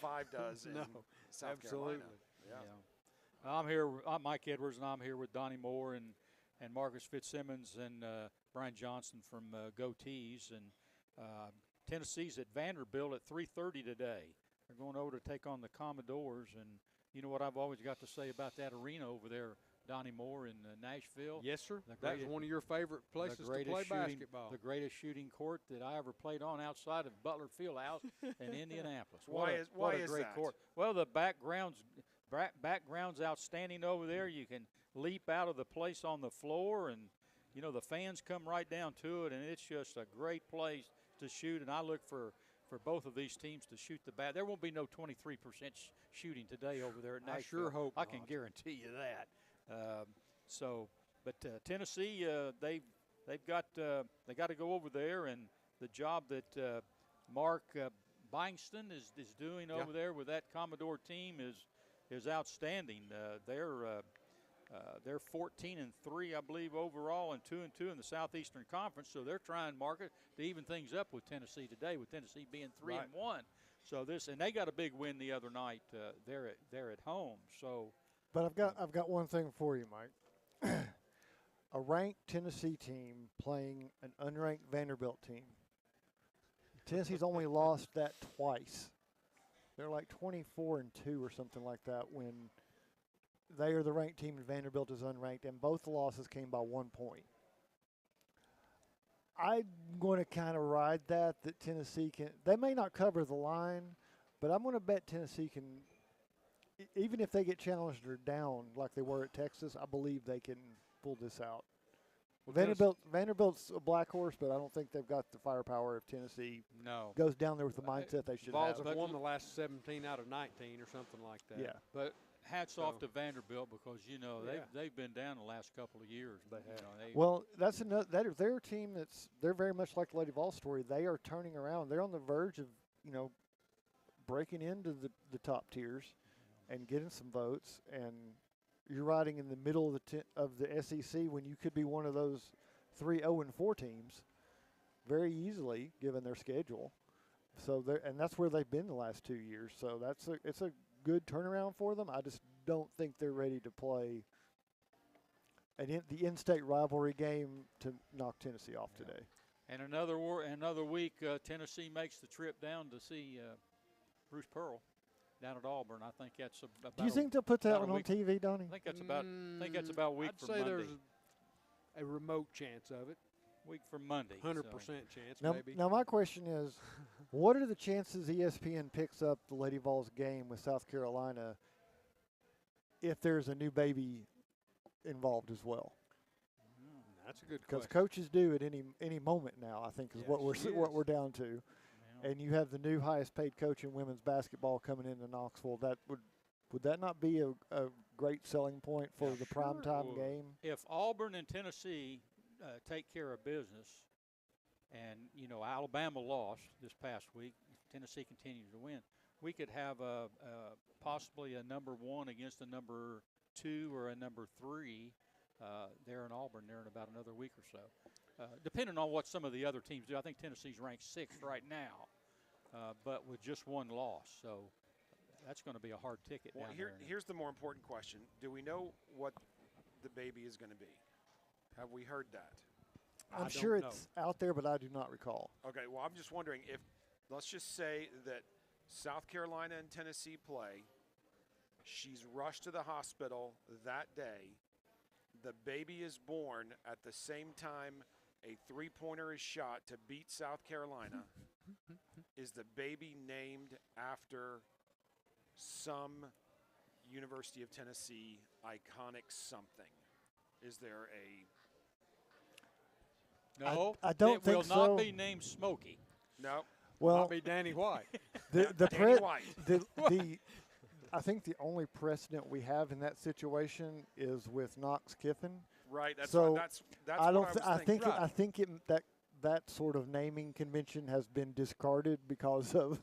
5 does in No, South absolutely. Carolina. Yeah. I'm here. I'm Mike Edwards, and I'm here with Donnie Moore and Marcus Fitzsimmons and Brian Johnson from GOTEEZ. And Tennessee's at Vanderbilt at 3:30 today. They're going over to take on the Commodores. And you know what I've always got to say about that arena over there, Donnie Moore in Nashville? Yes, sir. The That's greatest- one of your favorite places to play basketball. The greatest shooting court that I ever played on outside of Butler Fieldhouse in Indianapolis. Why What a is great that? court. Well, the background's outstanding over there. You can leap out of the place on the floor, and you know the fans come right down to it, and it's just a great place to shoot. And I look for both of these teams to shoot the bat. There won't be no 23% shooting today over there at I Nashville. sure hope I can not. guarantee you that. But Tennessee, they've got to go over there, and the job that Mark Bingston is doing over there with that Commodore team is outstanding. They're 14-3, I believe, overall, and 2-2 in the Southeastern Conference. So they're trying, Market, to even things up with Tennessee today, with Tennessee being 3-1. So and they got a big win the other night. They're at home. So. But I've got one thing for you, Mike. A ranked Tennessee team playing an unranked Vanderbilt team. Tennessee's only lost that twice. They're like 24-2 or something like that when they are the ranked team and Vanderbilt is unranked, and both losses came by 1 point. I'm going to kind of ride that Tennessee can. They may not cover the line, But I'm going to bet Tennessee can, even if they get challenged or down like they were at Texas, I believe they can pull this out. Well, Vanderbilt's a black horse, but I don't think they've got the firepower if Tennessee goes down there with the mindset they should Vols have. have won the last 17 out of 19 or something like that. Yeah. But hats off to Vanderbilt because, they've been down the last couple of years. They have. Well, that's another. They're a team they're very much like the Lady Vols story. They are turning around. They're on the verge of breaking into the top tiers and getting some votes. And you're riding in the middle of the SEC when you could be one of those 3 0-4 teams very easily given their schedule. So and that's where they've been the last 2 years. So it's a good turnaround for them. I just don't think they're ready to play the in-state rivalry game to knock Tennessee off today. And another week, Tennessee makes the trip down to see Bruce Pearl down at Auburn. I think that's about. Do you think they'll put that one on week. TV, Donnie? I think that's about a week I'd from say Monday. there's a remote chance of it. Week from Monday. 100% so. chance, maybe. Now, my question is, what are the chances ESPN picks up the Lady Vols game with South Carolina if there's a new baby involved as well? That's a good Because question. coaches do at any moment now, I think, is what we're down to. Yeah. And you have the new highest paid coach in women's basketball coming into Knoxville. That would that not be a great selling point for the primetime game? If Auburn and Tennessee take care of business, and Alabama lost this past week, Tennessee continues to win, we could have possibly a number 1 against a number 2 or a number 3 there in Auburn there in about another week or so, depending on what some of the other teams do. I think Tennessee's ranked 6th right now, but with just 1 loss, so that's going to be a hard ticket. Well, down here's the more important question: do we know what the baby is going to be? Have we heard that? I'm sure it's out there, but I do not recall. Okay, well, I'm just wondering if, let's just say that South Carolina and Tennessee play, she's rushed to the hospital that day, the baby is born at the same time a 3-pointer is shot to beat South Carolina. Is the baby named after some University of Tennessee iconic something? Is there a... No, I don't it think will so. not be named Smokey. No. Well, I'll be Danny White. Danny White. I think the only precedent we have in that situation is with Knox Kiffin. Right. That's so that's I don't. what I was thinking. I think that sort of naming convention has been discarded because of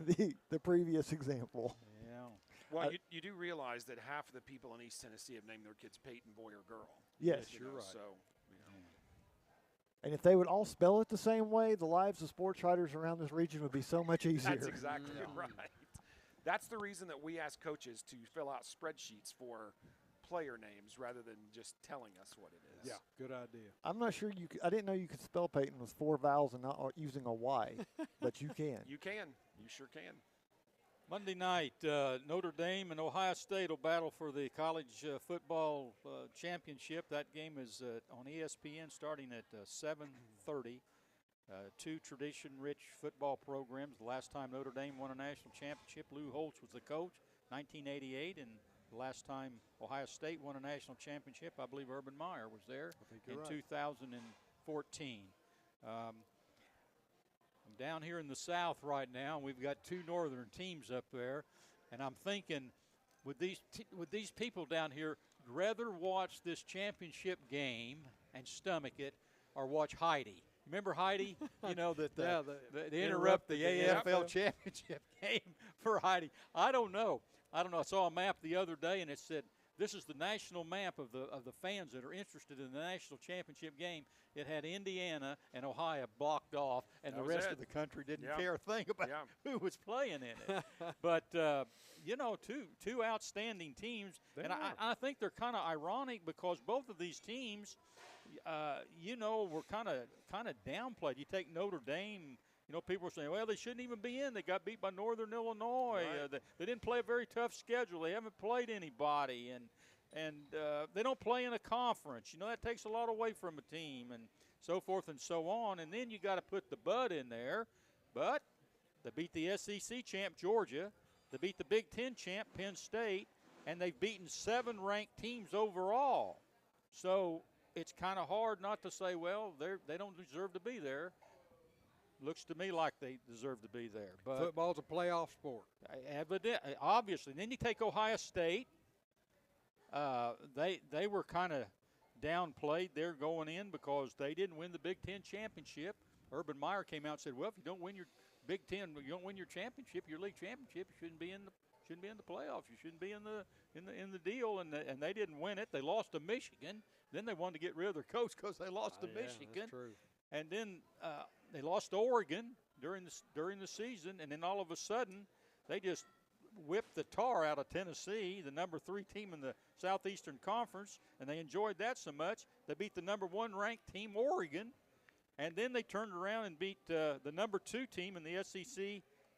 the previous example. Yeah. Well, you do realize that half of the people in East Tennessee have named their kids Peyton, boy or girl. Yes, you're right. So. And if they would all spell it the same way, the lives of sports writers around this region would be so much easier. That's exactly right. That's the reason that we ask coaches to fill out spreadsheets for player names rather than just telling us what it is. Yeah, good idea. I'm not sure I didn't know you could spell Peyton with 4 vowels and not using a Y, but you can. You can. You sure can. Monday night, Notre Dame and Ohio State will battle for the college football championship. That game is on ESPN starting at 7:30. 2 tradition-rich football programs. The last time Notre Dame won a national championship, Lou Holtz was the coach, 1988, and the last time Ohio State won a national championship, I believe Urban Meyer was there in 2014. I'm down here in the South right now, and we've got 2 northern teams up there, and I'm thinking with these people down here, rather watch this championship game and stomach it or watch Heidi. Remember Heidi? You know, they interrupt the AFL championship game for Heidi. I don't know. I saw a map the other day, and it said, this is the national map of the fans that are interested in the national championship game. It had Indiana and Ohio blocked off, and the rest of the country didn't care a thing about who was playing in it. But, two outstanding teams. And I think they're kind of ironic because both of these teams, were kind of downplayed. You take Notre Dame. People are saying, well, they shouldn't even be in. They got beat by Northern Illinois. Right. They didn't play a very tough schedule. They haven't played anybody, and they don't play in a conference. That takes a lot away from a team, and so forth and so on. And then you got to put the Bud in there. But They beat the SEC champ, Georgia. They beat the Big Ten champ, Penn State. And they've beaten 7 ranked teams overall. So it's kind of hard not to say, well, they don't deserve to be there. Looks to me like they deserve to be there. But Football's a playoff sport. Obviously. Then you take Ohio State. They were kind of downplayed there going in because they didn't win the Big Ten championship. Urban Meyer came out and said, well, if you don't win your Big Ten, you don't win your championship, your league championship, you shouldn't be in the playoffs. You shouldn't be in the deal, and they didn't win it. They lost to Michigan. Then they wanted to get rid of their coach because they lost to Michigan. That's true. And then they lost to Oregon during the season, and then all of a sudden they just whipped the tar out of Tennessee, the number 3 team in the Southeastern Conference, and they enjoyed that so much they beat the number 1 ranked team, Oregon, and then they turned around and beat the number 2 team in the SEC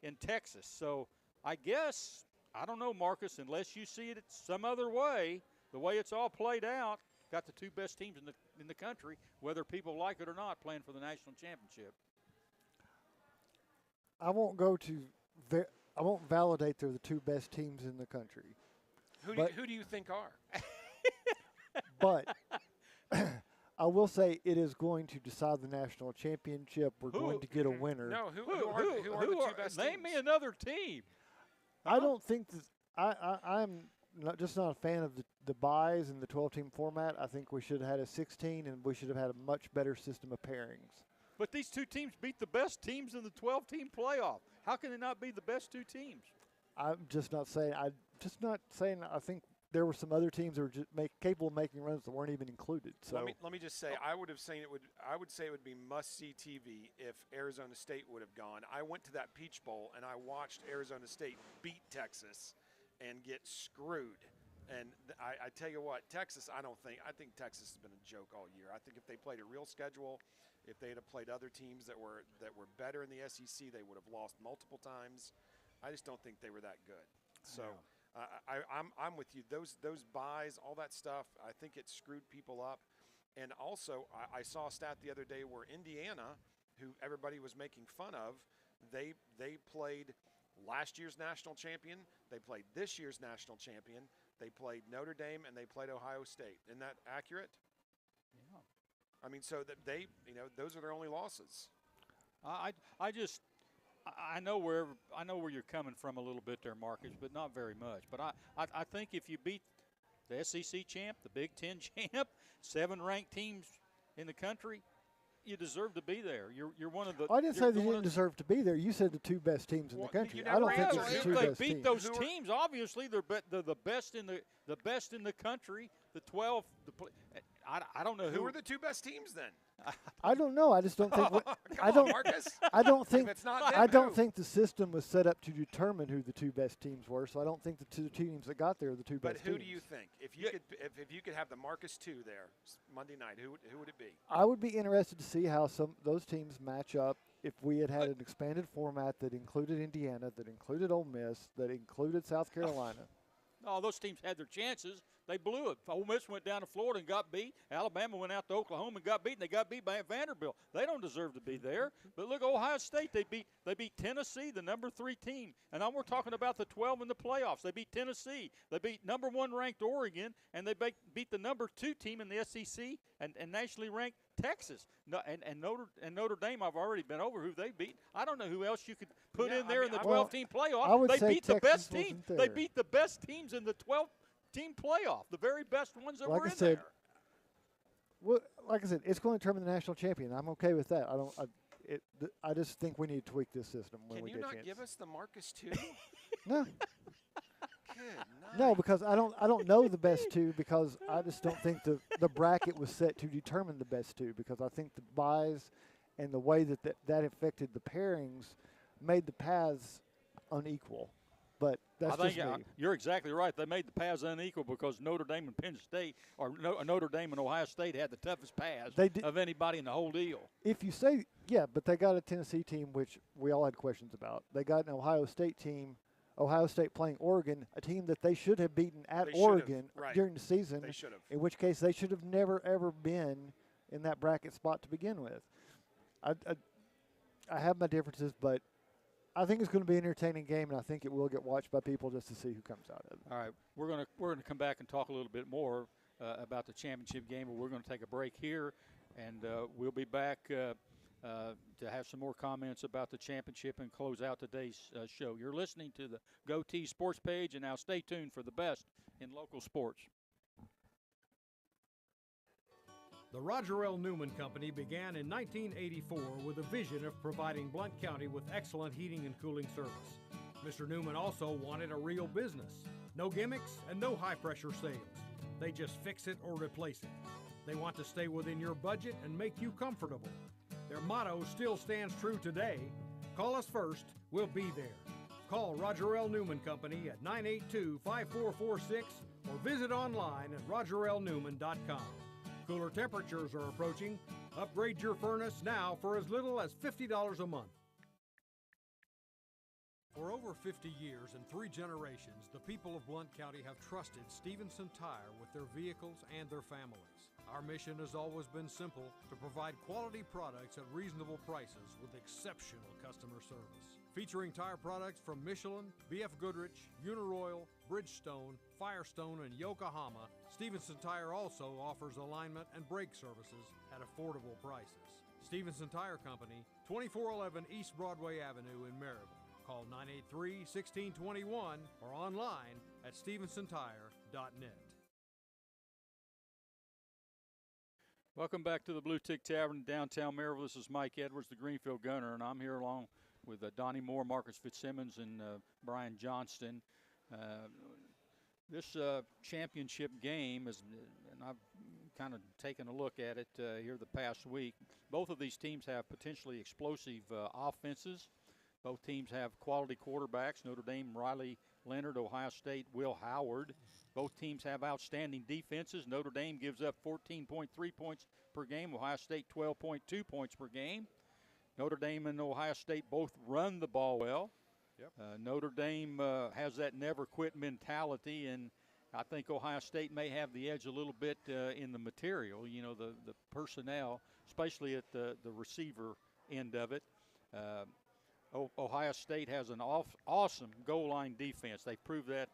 in Texas. So I guess. I don't know, Marcus, unless you see it some other way, the way it's all played out, got the 2 best teams in the country, whether people like it or not, playing for the national championship. I won't validate they're the 2 best teams in the country. Who do you think are? But I will say it is going to decide the national championship. We're going to get a winner. No, who are the 2 best teams? Name me another team. I don't think that I'm not a fan of the buys and the 12-team format. I think we should have had a 16, and we should have had a much better system of pairings. But these 2 teams beat the best teams in the 12-team playoff. How can they not be the best 2 teams? I'm just not saying. I think there were some other teams that were just capable of making runs that weren't even included. So let me just say, I would say it would be must-see TV if Arizona State would have gone. I went to that Peach Bowl and I watched Arizona State beat Texas and get screwed. And I tell you what, Texas, I think Texas has been a joke all year. I think if they played a real schedule, if they had played other teams that were better in the SEC, they would have lost multiple times. I just don't think they were that good. So. Yeah. I'm with you. Those buys, all that stuff, I think it screwed people up. And also, I saw a stat the other day where Indiana, who everybody was making fun of, they played last year's national champion. They played this year's national champion. They played Notre Dame and they played Ohio State. Isn't that accurate? Yeah. I mean, so that those are their only losses. I know where you're coming from a little bit there, Marcus, but not very much. But I think if you beat the SEC champ, the Big Ten champ, 7 ranked teams in the country, you deserve to be there. You're one of the. I didn't say they didn't deserve to be there. You said the 2 best teams in the country. I don't think it's the 2 best teams. They beat those teams. Obviously, they're the best in the country. The 12. I don't know who are the 2 best teams then. I don't know. I just don't think. Marcus. I don't think. If it's not them, I don't think the system was set up to determine who the 2 best teams were. So I don't think the 2 teams that got there are the 2 best teams. But who do you think? If you could have the Marcus 2 there Monday night, who would it be? I would be interested to see how some those teams match up. If we had an expanded format that included Indiana, that included Ole Miss, that included South Carolina. No, those teams had their chances. They blew it. Ole Miss went down to Florida and got beat. Alabama went out to Oklahoma and got beat, and they got beat by Vanderbilt. They don't deserve to be there. But look, Ohio State, they beat Tennessee, the number 3 team. And now we're talking about the 12 in the playoffs. They beat Tennessee. They beat number 1 ranked Oregon, and they beat the number 2 team in the SEC and nationally ranked Texas. And Notre Dame, I've already been over who they beat. I don't know who else you could put in there in the 12-team playoff. They beat the best team. They beat the best teams in the 12-team playoff, the very best ones that were in there. Well, like I said, it's going to determine the national champion. I'm okay with that. I just think we need to tweak this system when we get a chance. Can you not give us the Marcus 2? No. Good night. No, because I don't know the best 2 because I just don't think the bracket was set to determine the best 2 because I think the buys and the way that affected the pairings made the paths unequal. But that's just me. You're exactly right. They made the paths unequal because Notre Dame and Penn State, or Notre Dame and Ohio State had the toughest paths of anybody in the whole deal. If you say, yeah, but they got a Tennessee team, which we all had questions about. They got an Ohio State team, Ohio State playing Oregon, a team that they should have beaten at Oregon during the season. They should have. In which case they should have never, ever been in that bracket spot to begin with. I have my differences, but I think it's going to be an entertaining game, and I think it will get watched by people just to see who comes out of it. All right, we're gonna come back and talk a little bit more about the championship game, but we're going to take a break here, and we'll be back to have some more comments about the championship and close out today's show. You're listening to the GOTEEZ Sports Page, and now stay tuned for the best in local sports. The Roger L. Newman Company began in 1984 with a vision of providing Blount County with excellent heating and cooling service. Mr. Newman also wanted a real business. No gimmicks and no high-pressure sales. They just fix it or replace it. They want to stay within your budget and make you comfortable. Their motto still stands true today. Call us first, we'll be there. Call Roger L. Newman Company at 982-5446 or visit online at rogerlnewman.com. Cooler temperatures are approaching. Upgrade your furnace now for as little as $50 a month. For over 50 years and 3 generations, the people of Blount County have trusted Stevenson Tire with their vehicles and their families. Our mission has always been simple: to provide quality products at reasonable prices with exceptional customer service. Featuring tire products from Michelin, B.F. Goodrich, Uniroyal, Bridgestone, Firestone, and Yokohama, Stevenson Tire also offers alignment and brake services at affordable prices. Stevenson Tire Company, 2411 East Broadway Avenue in Maryville. Call 983-1621 or online at stevensonTire.net. Welcome back to the Bluetick Tavern in downtown Maryville. This is Mike Edwards, the Greenfield Gunner, and I'm here along with Donnie Moore, Marcus Fitzsimmons, and Brian Johnston. This championship game is, and I've kind of taken a look at it here the past week. Both of these teams have potentially explosive offenses. Both teams have quality quarterbacks. Notre Dame, Riley Leonard; Ohio State, Will Howard. Both teams have outstanding defenses. Notre Dame gives up 14.3 points per game. Ohio State 12.2 points per game. Notre Dame and Ohio State both run the ball well. Yep. Notre Dame has that never quit mentality, and I think Ohio State may have the edge a little bit in the material, the personnel, especially at the receiver end of it. Ohio State has an awesome goal line defense. They proved that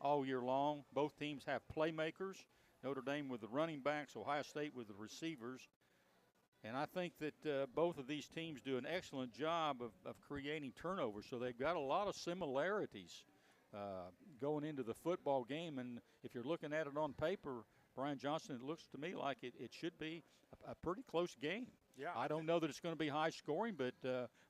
all year long. Both teams have playmakers. Notre Dame with the running backs, Ohio State with the receivers. And I think that both of these teams do an excellent job of creating turnovers. So they've got a lot of similarities going into the football game. And if you're looking at it on paper, Brian Johnson, it looks to me like it should be a pretty close game. Yeah, I don't know that it's going to be high scoring, but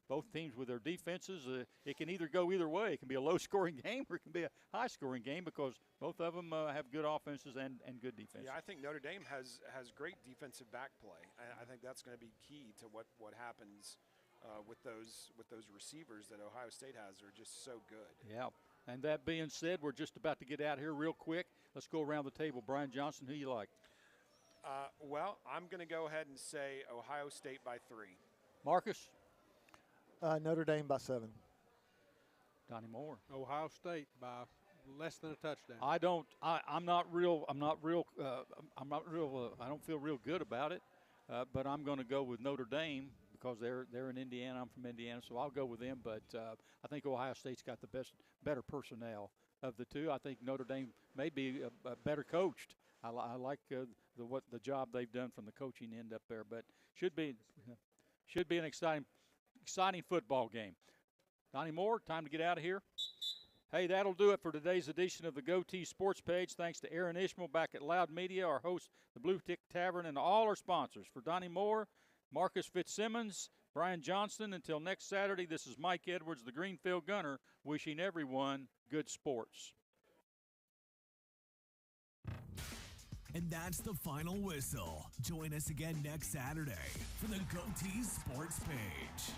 both teams with their defenses, it can either go either way. It can be a low scoring game or it can be a high scoring game because both of them have good offenses and good defenses. Yeah, I think Notre Dame has great defensive back play. I think that's going to be key to what happens with those receivers that Ohio State has. Are just so good. Yeah. And that being said, we're just about to get out here real quick. Let's go around the table. Brian Johnson, who you like? Well, I'm going to go ahead and say Ohio State by 3. Marcus? Notre Dame by 7. Donnie Moore? Ohio State by less than a touchdown. I don't feel real good about it, but I'm going to go with Notre Dame because they're in Indiana. I'm from Indiana, so I'll go with them. But I think Ohio State's got the better personnel of the two. I think Notre Dame may be better coached. I like the job they've done from the coaching end up there, but should be an exciting football game. Donnie Moore, time to get out of here. Hey, that'll do it for today's edition of the GOTEEZ Sports Page. Thanks to Aaron Ishmael back at Loud Media, our host, the Bluetick Tavern, and all our sponsors. For Donnie Moore, Marcus Fitzsimmons, Brian Johnston, until next Saturday, this is Mike Edwards, the Greenfield Gunner, wishing everyone good sports. And that's the final whistle. Join us again next Saturday for the GOTEEZ Sports Page.